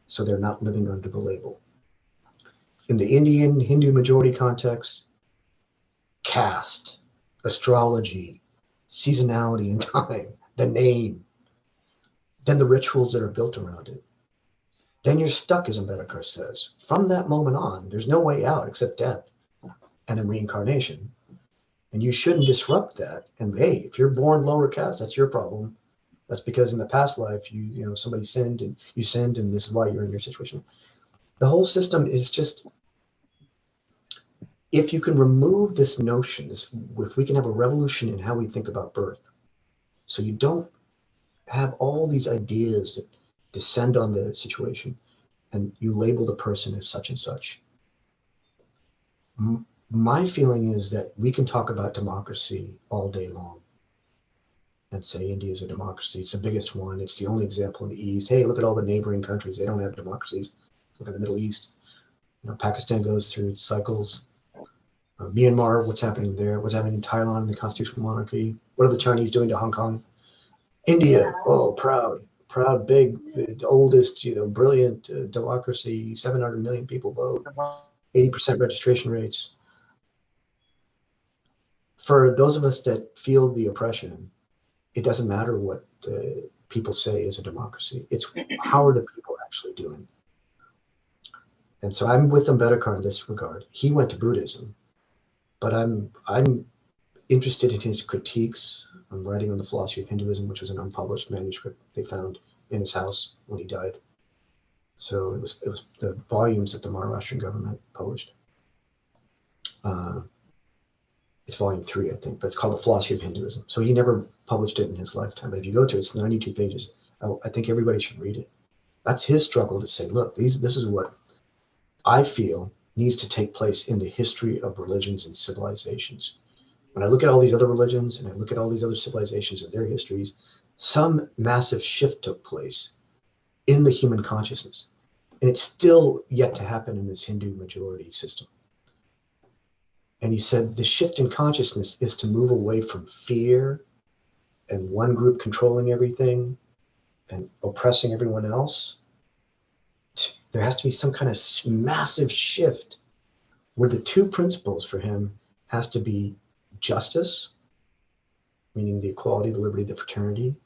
so they're not living under the label. In the Indian Hindu majority context, caste, astrology, seasonality and time, the name, then the rituals that are built around it. Then you're stuck, as Ambedkar says. From that moment on, there's no way out except death and then reincarnation. And you shouldn't disrupt that. And hey, if you're born lower caste, that's your problem. That's because in the past life, somebody sinned and you sinned, and this is why you're in your situation. The whole system is just, if you can remove this notion, if we can have a revolution in how we think about birth, so you don't have all these ideas that descend on the situation and you label the person as such and such. My feeling is that we can talk about democracy all day long and say India is a democracy. It's the biggest one. It's the only example in the East. Hey, look at all the neighboring countries. They don't have democracies. Look at the Middle East. Pakistan goes through its cycles. Myanmar, what's happening there? What's happening in Thailand, the constitutional monarchy? What are the Chinese doing to Hong Kong? India, proud, big, the oldest, brilliant democracy, 700 million people vote, 80% registration rates. for those of us that feel the oppression, it doesn't matter what people say is a democracy. It's how are the people actually doing? And so I'm with Ambedkar in this regard. He went to Buddhism, but I'm interested in his critiques. I'm writing on the Philosophy of Hinduism, which was an unpublished manuscript they found in his house when he died. So it was the volumes that the Maharashtrian government published. It's volume 3, I think, but it's called the Philosophy of Hinduism. So he never published it in his lifetime. But if you go to it, it's 92 pages. I think everybody should read it. That's his struggle to say, look, this is what I feel needs to take place in the history of religions and civilizations. When I look at all these other religions and I look at all these other civilizations and their histories, some massive shift took place in the human consciousness. And it's still yet to happen in this Hindu majority system. And he said the shift in consciousness is to move away from fear and one group controlling everything and oppressing everyone else. There has to be some kind of massive shift where the two principles for him has to be justice, meaning the equality, the liberty, the fraternity,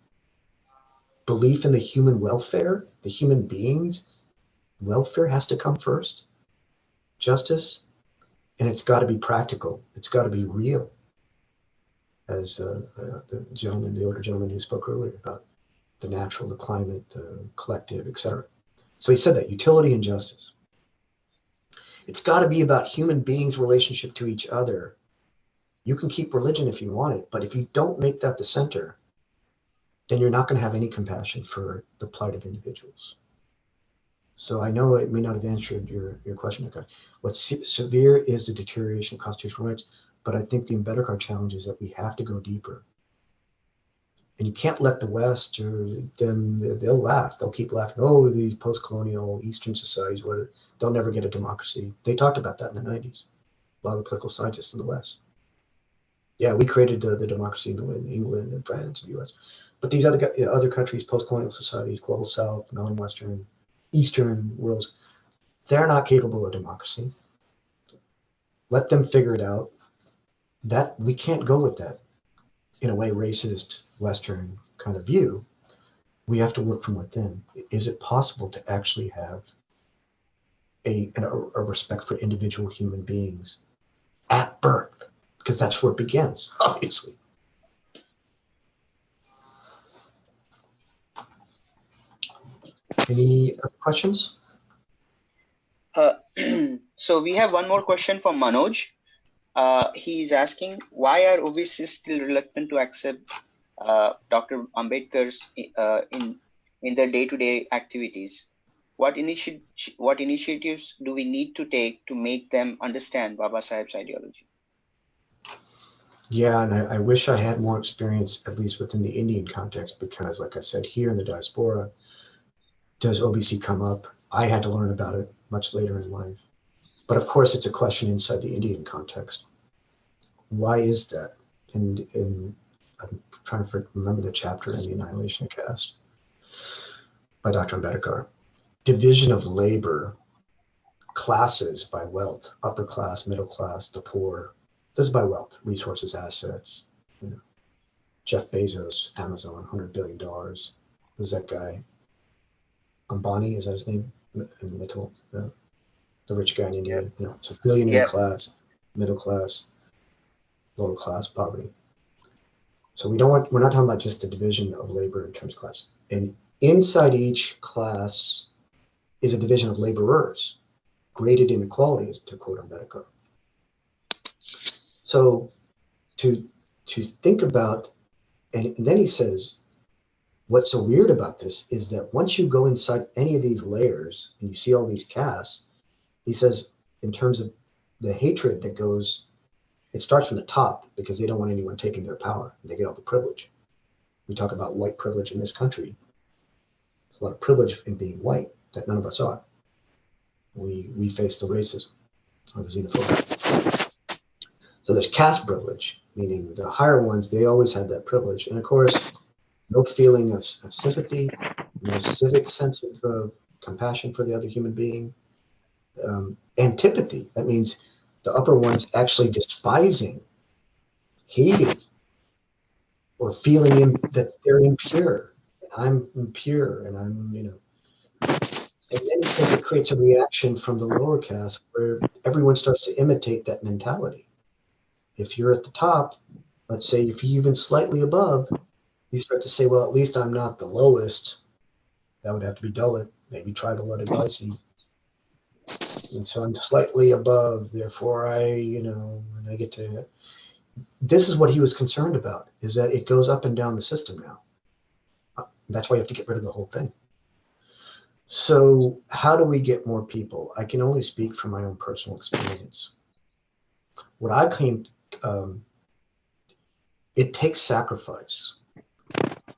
belief in the human welfare, the human beings' welfare has to come first, justice, and it's got to be practical. It's got to be real. As the older gentleman who spoke earlier about the natural, the climate, the collective, etc. So he said that utility and justice. It's got to be about human beings' relationship to each other. You can keep religion if you want it, but if you don't make that the center, then you're not going to have any compassion for the plight of individuals. So I know it may not have answered your question, okay. What's severe is the deterioration of constitutional rights, but I think the Ambedkar challenge is that we have to go deeper. And you can't let the West or them, they'll laugh. They'll keep laughing. Oh, these post-colonial Eastern societies, they'll never get a democracy. They talked about that in the 90s. A lot of the political scientists in the West. Yeah, we created the democracy in England and France and the US. But these other countries, post-colonial societies, global South, non-Western, Eastern worlds, they're not capable of democracy. Let them figure it out. That we can't go with that, in a way, racist, Western kind of view. We have to work from within. Is it possible to actually have a respect for individual human beings at birth? Because that's where it begins, obviously. Any other questions? So we have one more question from Manoj. He is asking, why are OBCs still reluctant to accept Dr. Ambedkar's in their day-to-day activities? What initiatives do we need to take to make them understand Baba Saheb's ideology? Yeah, and I wish I had more experience, at least within the Indian context, because like I said, here in the diaspora, does OBC come up? I had to learn about it much later in life. But of course, it's a question inside the Indian context. Why is that? And I'm trying to remember the chapter in The Annihilation of Caste by Dr. Ambedkar. Division of labor, classes by wealth, upper class, middle class, the poor. This is by wealth, resources, assets. You know, Jeff Bezos, Amazon, $100 billion. Who's that guy? Ambani, is that his name? Mittal, the rich guy in India. You know, so billionaire class, middle class, lower class, poverty. So we're not talking about just the division of labor in terms of class. And inside each class is a division of laborers, graded inequalities, to quote Ambedkar. So to think about, and then he says, what's so weird about this is that once you go inside any of these layers and you see all these castes, he says, in terms of the hatred that goes, it starts from the top because they don't want anyone taking their power. They get all the privilege. We talk about white privilege in this country. There's a lot of privilege in being white that none of us are. We face the racism or the xenophobia. So there's caste privilege, meaning the higher ones, they always have that privilege. And of course, no feeling of sympathy, no civic sense of compassion for the other human being. Antipathy, that means the upper ones actually despising hated or feeling that they're impure. I'm impure and I'm, and then he says it creates a reaction from the lower caste where everyone starts to imitate that mentality. If you're at the top, let's say if you're even slightly above, you start to say, well, at least I'm not the lowest. That would have to be Dalit, maybe tribal Adivasi. And so I'm slightly above, therefore and I get to, this is what he was concerned about, is that it goes up and down the system now. That's why you have to get rid of the whole thing. So how do we get more people? I can only speak from my own personal experience. What I came, it takes sacrifice.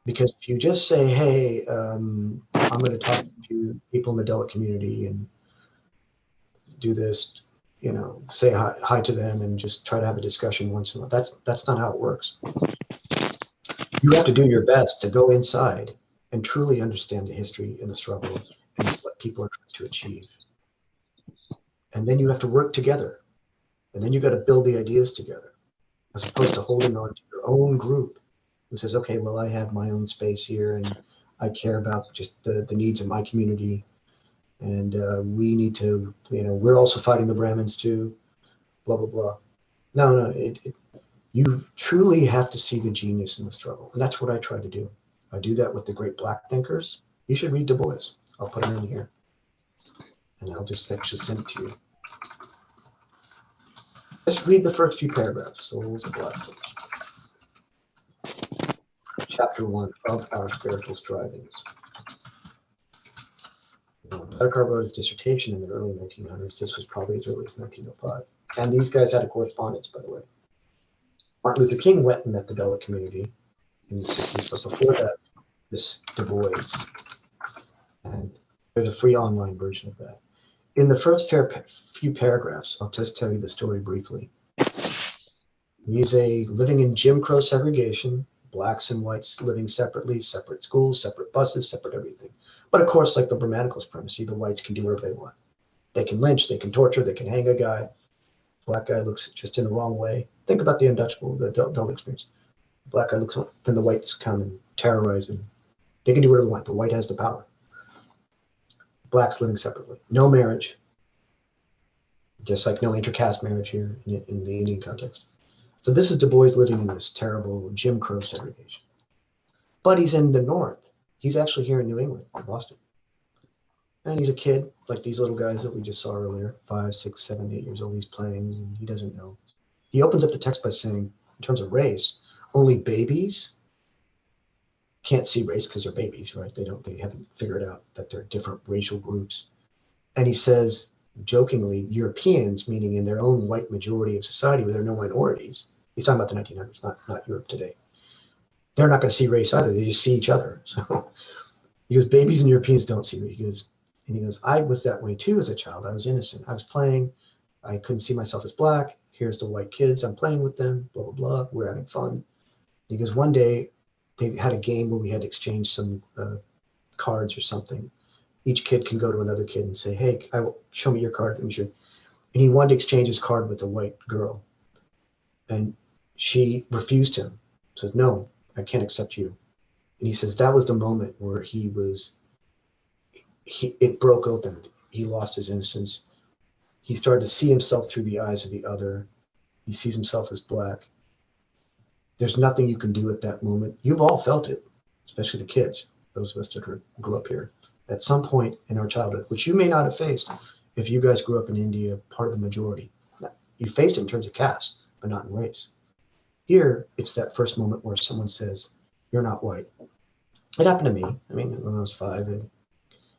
Because if you just say, hey, I'm going to talk to people in the Dalit community and do this, say hi to them and just try to have a discussion once in a while. That's not how it works. You have to do your best to go inside and truly understand the history and the struggle and what people are trying to achieve. And then you have to work together. And then you got to build the ideas together, as opposed to holding on to your own group who says, okay, well, I have my own space here and I care about just the needs of my community. And we need to, we're also fighting the Brahmins too, blah, blah, blah. No, you truly have to see the genius in the struggle. And that's what I try to do. I do that with the great Black thinkers. You should read Du Bois. I'll put him in here. And I'll just actually send it to you. Just read the first few paragraphs, Souls of Black. Chapter 1 of Our Spiritual Strivings. Karl wrote his dissertation in the early 1900s. This was probably as early as 1905. And these guys had a correspondence, by the way. Martin Luther King went and met the Dalit community in the 60s, but before that, this Du Bois. And there's a free online version of that. In the first few paragraphs, I'll just tell you the story briefly. He's living in Jim Crow segregation, Blacks and whites living separately, separate schools, separate buses, separate everything. But of course, like the Brahmanical supremacy, the whites can do whatever they want. They can lynch, they can torture, they can hang a guy. Black guy looks just in the wrong way. Think about the untouchable, the Dalit experience. Black guy looks, then the whites come and terrorize him. They can do whatever they want. The white has the power. Blacks living separately. No marriage. Just like no intercaste marriage here in the Indian context. So this is Du Bois living in this terrible Jim Crow segregation. But he's in the North. He's actually here in New England, Boston. And he's a kid, like these little guys that we just saw earlier, 5, 6, 7, 8 years old. He's playing, and he doesn't know. He opens up the text by saying, in terms of race, only babies can't see race because they're babies, right? They haven't figured out that they're different racial groups. And he says, jokingly, Europeans, meaning in their own white majority of society where there are no minorities, he's talking about the 1900s, not Europe today. They're not going to see race either. They just see each other. So he goes, babies and Europeans don't see race. He goes, I was that way too as a child. I was innocent. I was playing. I couldn't see myself as Black. Here's the white kids. I'm playing with them, blah, blah, blah. We're having fun. He goes, one day they had a game where we had to exchange some cards or something. Each kid can go to another kid and say, hey, show me your card. And he wanted to exchange his card with a white girl. And she refused him. Said, no, I can't accept you. And he says that was the moment where it broke open. He lost his innocence. He started to see himself through the eyes of the other. He sees himself as Black. There's nothing you can do at that moment. You've all felt it, especially the kids, those of us that grew up here. At some point in our childhood, which you may not have faced if you guys grew up in India, part of the majority. You faced it in terms of caste, but not in race. Here, it's that first moment where someone says, you're not white. It happened to me. I mean, when I was 5, I'd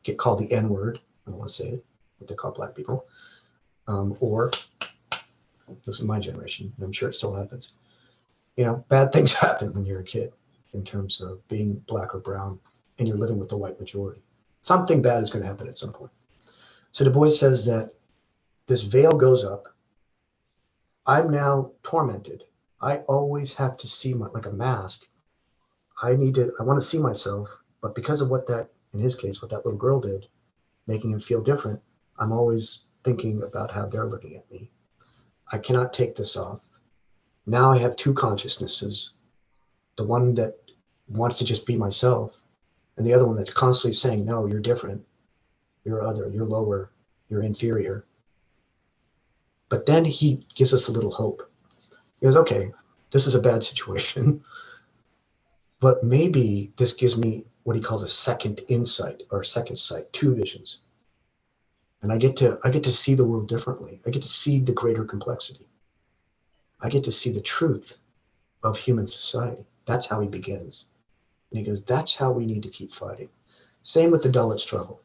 get called the N-word. I don't want to say it, what they call Black people. Or, this is my generation, and I'm sure it still happens. Bad things happen when you're a kid in terms of being Black or brown, and you're living with the white majority. Something bad is going to happen at some point. So Du Bois says that this veil goes up. I'm now tormented. I always have to see like a mask. I want to see myself, but because of what that little girl did, making him feel different, I'm always thinking about how they're looking at me. I cannot take this off. Now I have two consciousnesses. The one that wants to just be myself, and the other one that's constantly saying, no, you're different, you're other, you're lower, you're inferior. But then he gives us a little hope. He goes, okay, this is a bad situation, but maybe this gives me what he calls a second insight or second sight, two visions. And I get to see the world differently. I get to see the greater complexity. I get to see the truth of human society. That's how he begins. And he goes, that's how we need to keep fighting. Same with the Dalit struggle.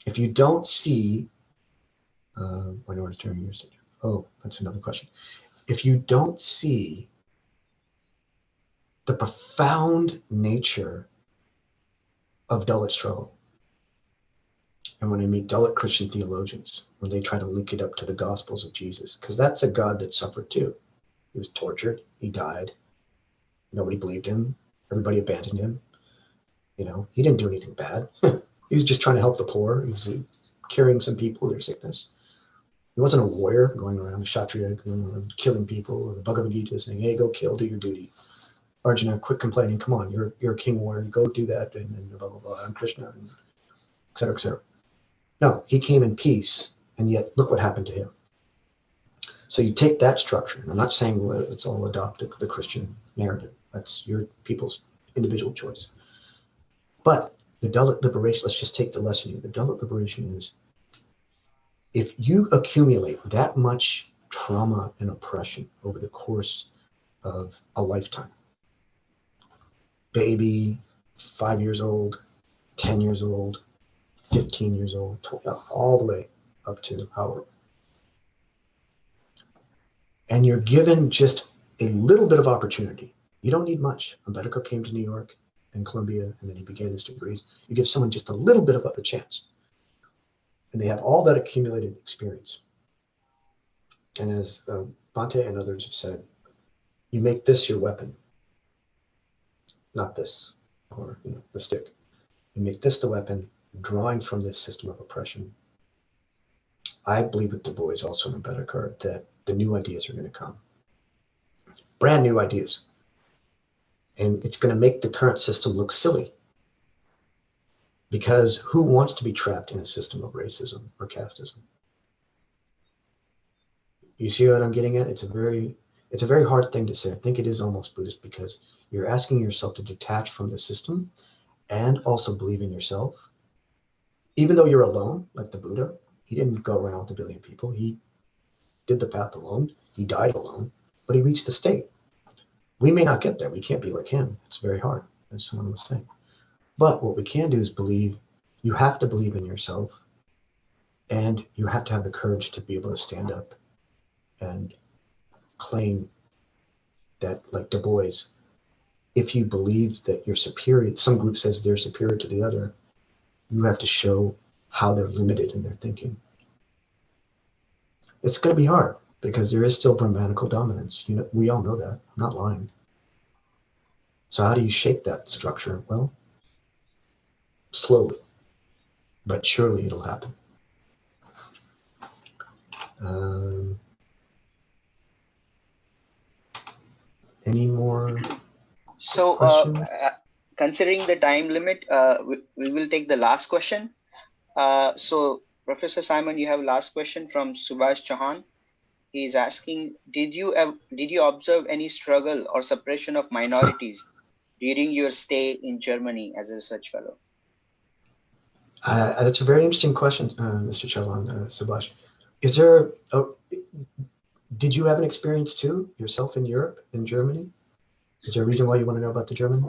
If you don't see, minority term usage. Oh, that's another question. If you don't see the profound nature of Dalit struggle, and when I meet Dalit Christian theologians, when they try to link it up to the Gospels of Jesus, because that's a God that suffered too. He was tortured, he died, nobody believed him, everybody abandoned him. You know, he didn't do anything bad. He was just trying to help the poor. He was curing some people, their sickness. He wasn't a warrior going around, a kshatriya, going around killing people, or the Bhagavad Gita saying, hey, go kill, do your duty. Arjuna, quit complaining, come on, you're a king warrior, go do that, and blah, blah, blah, I'm Krishna, and et cetera, et cetera. No, he came in peace, and yet look what happened to him. So you take that structure, and I'm not saying it's all adopt the Christian narrative. That's your people's individual choice. But the Dalit liberation, let's just take the lesson here. The Dalit liberation is, if you accumulate that much trauma and oppression over the course of a lifetime, baby, 5 years old, 10 years old, 15 years old, 20, all the way up to however. And you're given just a little bit of opportunity. You don't need much. Ambedkar came to New York and Columbia, and then he began his degrees. You give someone just a little bit of a chance. And they have all that accumulated experience. And as Bhante and others have said, you make this your weapon, not this, or the stick. You make this the weapon, drawing from this system of oppression. I believe with Du Bois, also in Ambedkar, that the new ideas are going to come. Brand new ideas. And it's going to make the current system look silly. Because who wants to be trapped in a system of racism or casteism? You see what I'm getting at? It's a very hard thing to say. I think it is almost Buddhist, because you're asking yourself to detach from the system and also believe in yourself. Even though you're alone, like the Buddha, he didn't go around with 1 billion people. He did the path alone. He died alone, but he reached the state. We may not get there. We can't be like him. It's very hard, as someone was saying. But what we can do is believe. You have to believe in yourself, and you have to have the courage to be able to stand up and claim that, like Du Bois, if you believe that you're superior, some group says they're superior to the other, you have to show how they're limited in their thinking. It's going to be hard, because there is still Brahmanical dominance. We all know that. I'm not lying. So how do you shape that structure? Well, slowly, but surely it'll happen. Any more questions? Considering the time limit, we will take the last question. So Professor Simon, you have last question from Subhash Chauhan. He is asking, did you observe any struggle or suppression of minorities during your stay in Germany as a research fellow? That's a very interesting question, Mr. Chauhan, Subhash. Is there, did you have an experience too, yourself in Europe, in Germany? Is there a reason why you want to know about the German?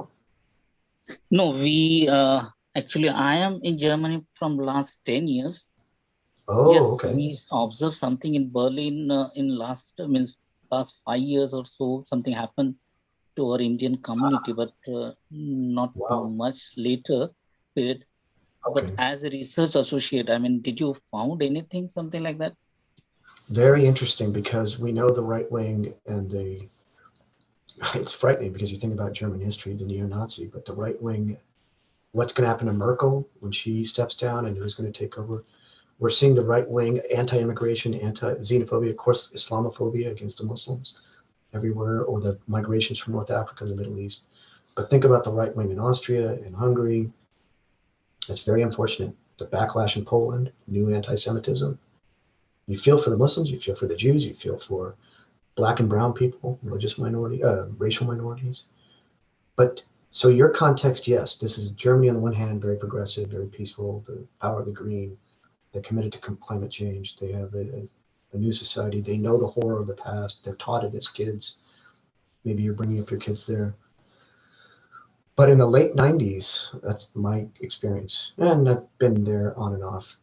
No, we actually, I am in Germany from last 10 years. Oh, yes, okay. We observed something in Berlin in last 5 years or so. Something happened to our Indian community, but not much later period. Okay. But as a research associate, did you found anything, something like that? Very interesting, because we know the right wing and it's frightening, because you think about German history, the neo-Nazi, but the right wing, what's going to happen to Merkel when she steps down, and who's going to take over? We're seeing the right wing, anti-immigration, anti-xenophobia, of course, Islamophobia against the Muslims. everywhere, or the migrations from North Africa and the Middle East. But think about the right wing in Austria and Hungary. It's very unfortunate. The backlash in Poland, new anti-Semitism. You feel for the Muslims, you feel for the Jews, you feel for Black and brown people, religious minority, racial minorities. But so your context, yes, this is Germany on the one hand, very progressive, very peaceful, the power of the green. They're committed to climate change. They have a new society. They know the horror of the past. They're taught it as kids. Maybe you're bringing up your kids there. But in the late 90s, that's my experience, and I've been there on and off.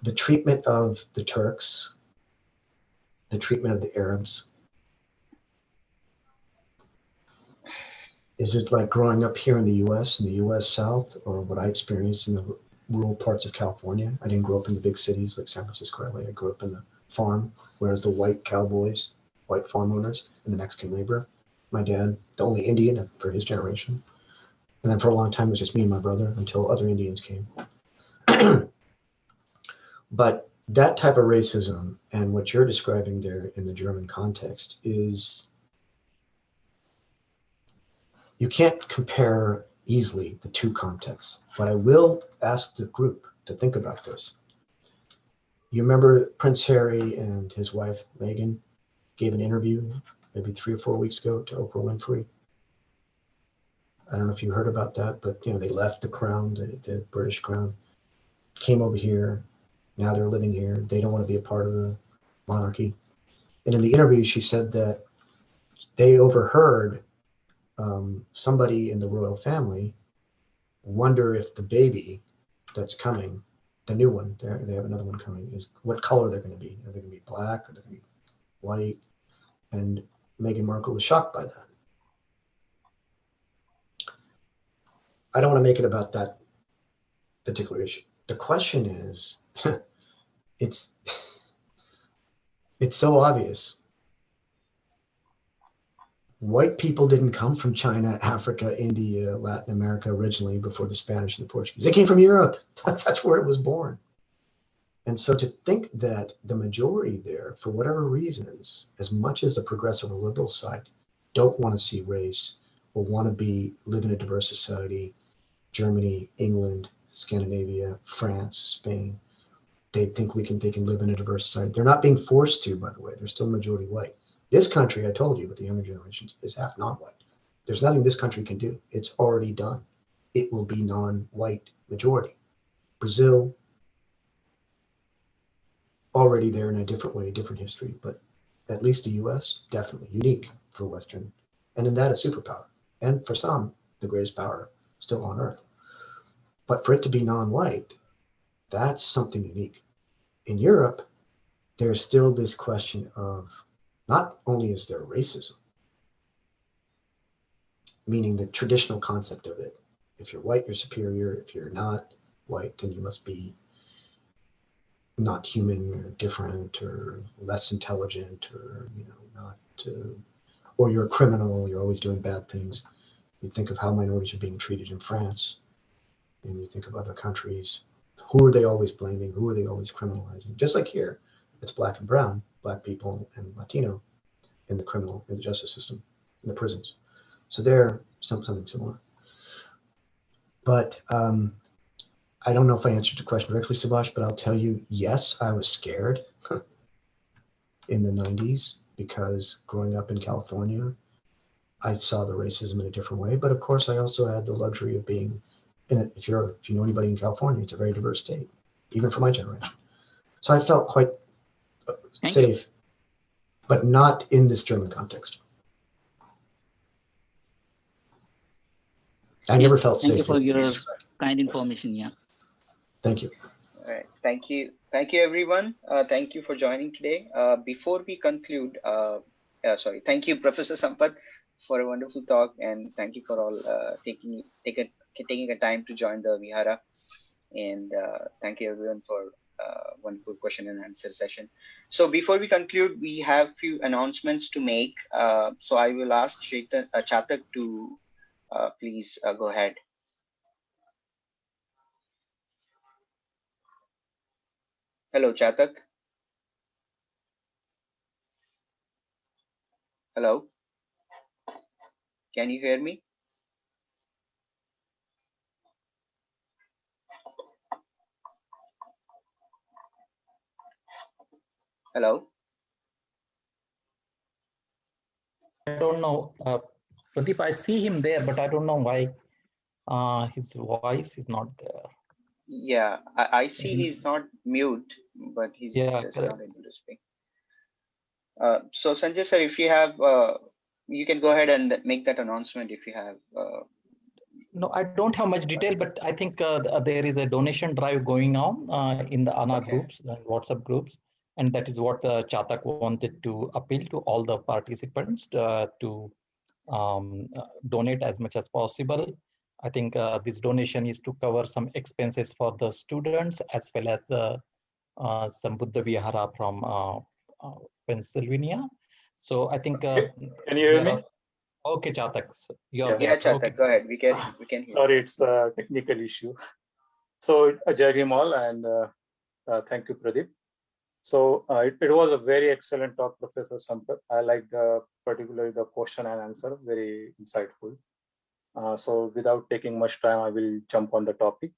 The treatment of the Turks, the treatment of the Arabs. Is it like growing up here in the US, in the US South, or what I experienced in the rural parts of California? I didn't grow up in the big cities like San Francisco, LA. I grew up in the farm, whereas the white cowboys, white farm owners, and the Mexican labor. My dad, the only Indian for his generation. And then for a long time, it was just me and my brother until other Indians came. But that type of racism and what you're describing there in the German context is, you can't compare easily the two contexts. But I will ask the group to think about this. You remember Prince Harry and his wife, Meghan, gave an interview maybe 3 or 4 weeks ago to Oprah Winfrey. I don't know if you heard about that, but they left the crown, the British crown, came over here. Now they're living here. They don't want to be a part of the monarchy. And in the interview, she said that they overheard somebody in the royal family wonder if the baby that's coming, the new one, they have another one coming, is what color they're going to be. Are they going to be black? Are they going to be white? And Meghan Markle was shocked by that. I don't want to make it about that particular issue. The question is, it's so obvious. White people didn't come from China, Africa, India, Latin America originally before the Spanish and the Portuguese. They came from Europe. That's where it was born. And so to think that the majority there, for whatever reasons, as much as the progressive or liberal side don't want to see race or want to live in a diverse society, Germany, England, Scandinavia, France, Spain, they think they can live in a diverse society. They're not being forced to, by the way. They're still majority white. This country, I told you, with the younger generations, is half non-white. There's nothing this country can do. It's already done. It will be non-white majority. Brazil, already there in a different way, different history, but at least the US, definitely unique for Western. And in that, a superpower. And for some, the greatest power still on earth. But for it to be non-white, that's something unique. In Europe, there's still this question of, not only is there racism, meaning the traditional concept of it. If you're white, you're superior. If you're not white, then you must be not human or different or less intelligent or, not, or you're a criminal, you're always doing bad things. You think of how minorities are being treated in France, and you think of other countries. Who are they always blaming? Who are they always criminalizing? Just like here, it's black and brown, black people and Latino in the justice system, in the prisons. So they're something similar. But I don't know if I answered your question directly, Subhash, but I'll tell you, yes, I was scared in the 90s because growing up in California, I saw the racism in a different way. But of course, I also had the luxury of being in it. If you know anybody in California, it's a very diverse state, even for my generation. So I felt quite safe, but not in this German context. I never felt safe. Thank you for your kind information. Yeah. Thank you. All right. Thank you, everyone. Thank you for joining today. Before we conclude, thank you, Professor Sampath, for a wonderful talk, and thank you for all taking a time to join the Vihara. And thank you everyone for wonderful question and answer session. So before we conclude, we have few announcements to make. So I will ask Chatak to please go ahead. Hello, Chatak. Hello? Can you hear me? Hello? I don't know. Pradeep, I see him there, but I don't know why his voice is not there. Yeah, I see he's not mute, but he's Yeah, just correct. not able to speak. So Sanjay sir, if you have, you can go ahead and make that announcement if you have. No, I don't have much detail, but I think there is a donation drive going on in the ANA Okay. groups and WhatsApp groups. And that is what Chatak wanted to appeal to all the participants to donate as much as possible. I think this donation is to cover some expenses for the students as well as some Buddha Vihara from Pennsylvania. So I think Can you hear me? Okay, Chatak, you're Yeah. there. Yeah, Chatak, Okay. go ahead. We can hear. Sorry, it's a technical issue. So Jai Bhim all, and thank you, Pradeep. So it was a very excellent talk, Professor Sampath. I liked particularly the question and answer, very insightful. So without taking much time, I will jump on the topic.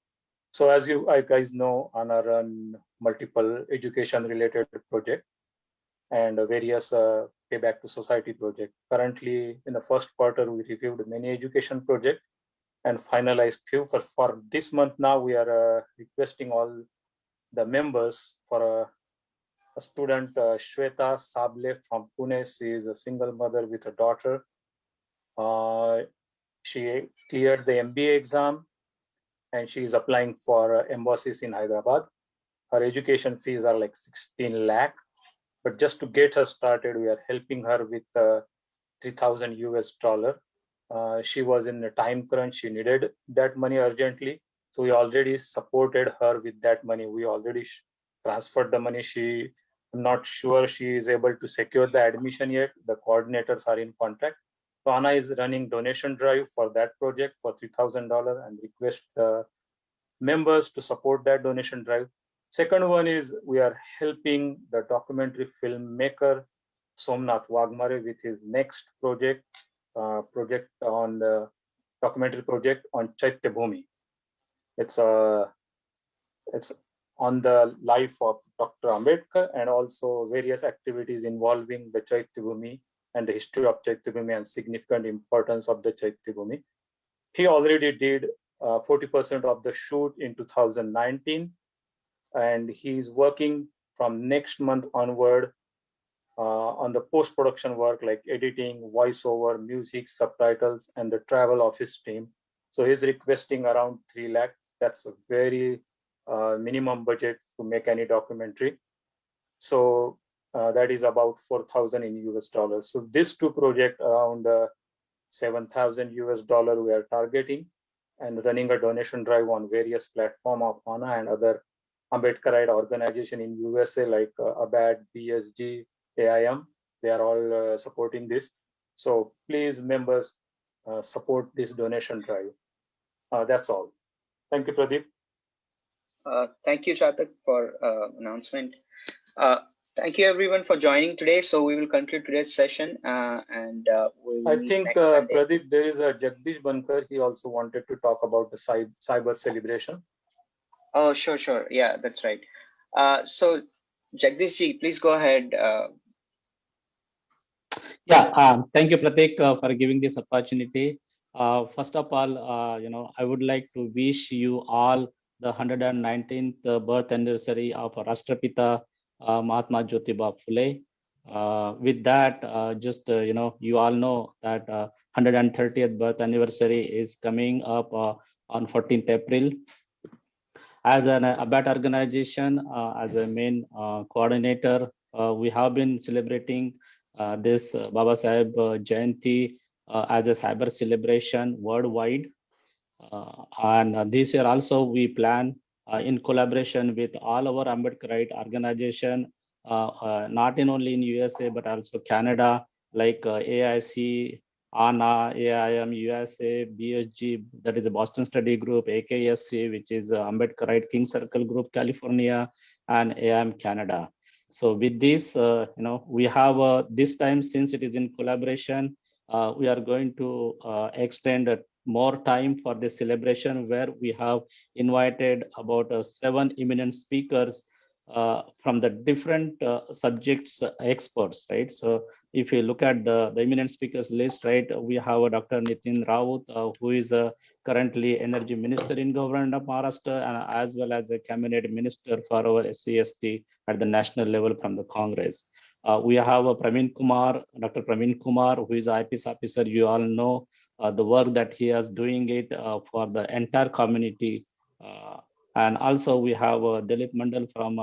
So as you guys know, ANA run multiple education-related projects and various payback to society project. Currently, in the first quarter, we reviewed many education projects and finalized few. For this month now, we are requesting all the members for a student, Shweta Sable from Pune. She is a single mother with a daughter. She cleared the MBA exam and she is applying for embassies in Hyderabad. Her education fees are like 16 lakh. But just to get her started, we are helping her with 3,000 US dollar. She was in a time crunch. She needed that money urgently. So we already supported her with that money. We already transferred the money. I'm not sure she is able to secure the admission yet. The coordinators are in contact. So ANA is running donation drive for that project for $3,000 and request members to support that donation drive. Second one is we are helping the documentary filmmaker Somnath Wagmare with his next project on the documentary project on Chaitya Bhumi. It's on the life of Dr. Ambedkar and also various activities involving the Chaitya Bhumi and the history of Chaitya Bhumi and significant importance of the Chaitya Bhumi. He already did 40% of the shoot in 2019, and he's working from next month onward on the post-production work like editing, voiceover, music, subtitles, and the travel of his team. So he's requesting around 3 lakh. That's a very minimum budget to make any documentary. So that is about 4,000 in US dollars. So these two projects around 7,000 US dollar we are targeting and running a donation drive on various platforms of ANA and other Ambedkarite organization in USA like ABAD, BSG, AIM. They are all supporting this. So please members support this donation drive. That's all. Thank you, Pradeep. Thank you, Chatak, for announcement. Thank you everyone for joining today. So we will conclude today's session and we'll I meet think next Sunday. Pradeep, there is a Jagdish Bankar. He also wanted to talk about the cyber celebration. Oh, sure. Yeah, that's right. So Jagdish ji, please go ahead. Thank you, Pratik, for giving this opportunity. First of all, I would like to wish you all the 119th birth anniversary of Rashtrapita Mahatma Jyotiba Phule. With that, you all know that 130th birth anniversary is coming up on 14th April. As an ABAT organization, as a main coordinator, we have been celebrating this Baba Saheb Jayanti as a cyber celebration worldwide. And this year also we plan in collaboration with all our Ambedkarite organization, not in only in USA, but also Canada, like AIC, ANA, AIM, USA, BSG, that is a Boston Study Group, AKSC, which is Ambedkarite King Circle Group, California, and AIM Canada. So with this, we have this time, since it is in collaboration, we are going to extend more time for this celebration, where we have invited about 7 eminent speakers from the different subjects experts, right? So if you look at the eminent speakers list, right, we have Dr. Nitin Raut, who is currently Energy Minister in Government of Maharashtra, and as well as a Cabinet Minister for our SCST at the national level from the Congress. We have Praveen Kumar, Dr. Praveen Kumar, who is IPS officer. You all know the work that he is doing it for the entire community. And also we have Dilip Mandal from,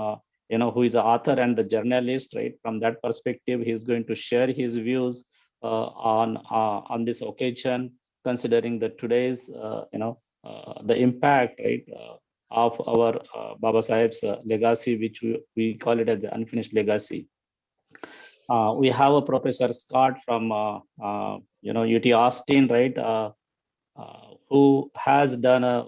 who is the author and the journalist, right? From that perspective, he's going to share his views on this occasion, considering the today's, the impact, right, of our Baba Saheb's legacy, which we call it as the unfinished legacy. We have a Professor Scott from, UT Austin, right, who has done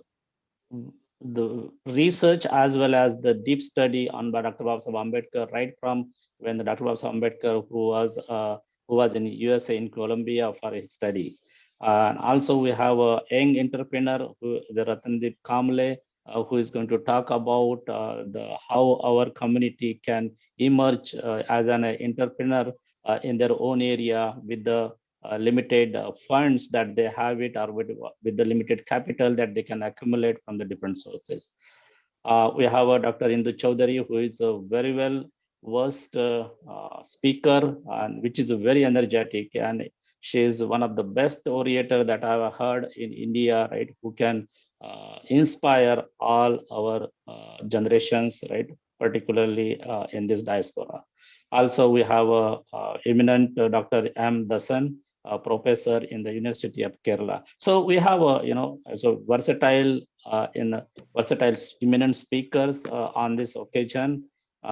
the research as well as the deep study on by Dr. Baba Saheb Ambedkar, right from when the Dr. Baba Saheb Ambedkar, who was in USA, in Colombia, for his study. And also we have a young entrepreneur, who is Ratandeep Kamble, who is going to talk about how our community can emerge as an entrepreneur in their own area with the limited funds that they have it, or with the limited capital that they can accumulate from the different sources. We have Dr. Indu Chaudhary, who is a very well versed speaker, and which is very energetic, and she is one of the best orator that I've heard in India, right, who can inspire all our generations, right, particularly in this diaspora. Also, we have eminent Dr. M. Dasan, a professor in the University of Kerala. So we have versatile eminent speakers on this occasion.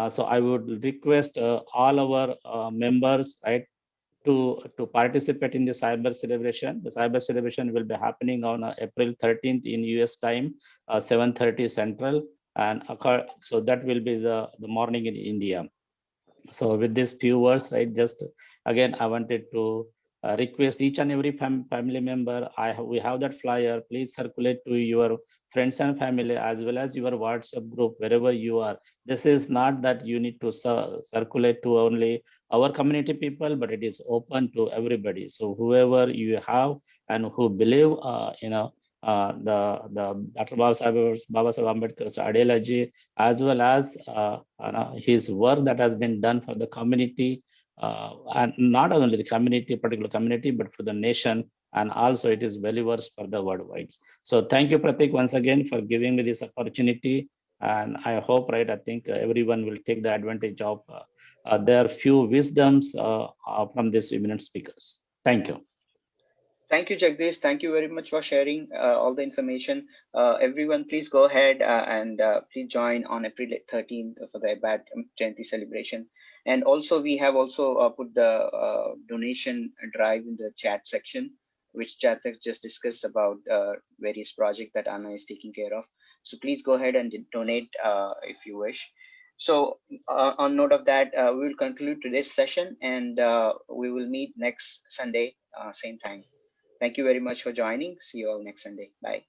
So I would request all our members, right, to participate in the cyber celebration. The cyber celebration will be happening on April 13th in US time, 7:30 Central, and so that will be the morning in India. So with these few words, right, just again, I wanted to request each and every family member, we have that flyer, please circulate to your friends and family, as well as your WhatsApp group, wherever you are. This is not that you need to circulate to only our community people, but it is open to everybody. So whoever you have and who believe, the Dr. Baba Saheb Ambedkar's ideology, as well as his work that has been done for the community, and not only the community, particular community, but for the nation, and also it is believers for the worldwide. So thank you, Pratik, once again for giving me this opportunity, and I hope, right, I think everyone will take the advantage of their few wisdoms from these eminent speakers. Thank you. Thank you, Jagdish. Thank you very much for sharing all the information. Everyone, please go ahead and please join on April 13th for the Abad Jayanti celebration. And also, we have also put the donation drive in the chat section, which Jatak just discussed about various projects that Anna is taking care of. So please go ahead and donate if you wish. So on note of that, we will conclude today's session, and we will meet next Sunday, same time. Thank you very much for joining. See you all next Sunday. Bye.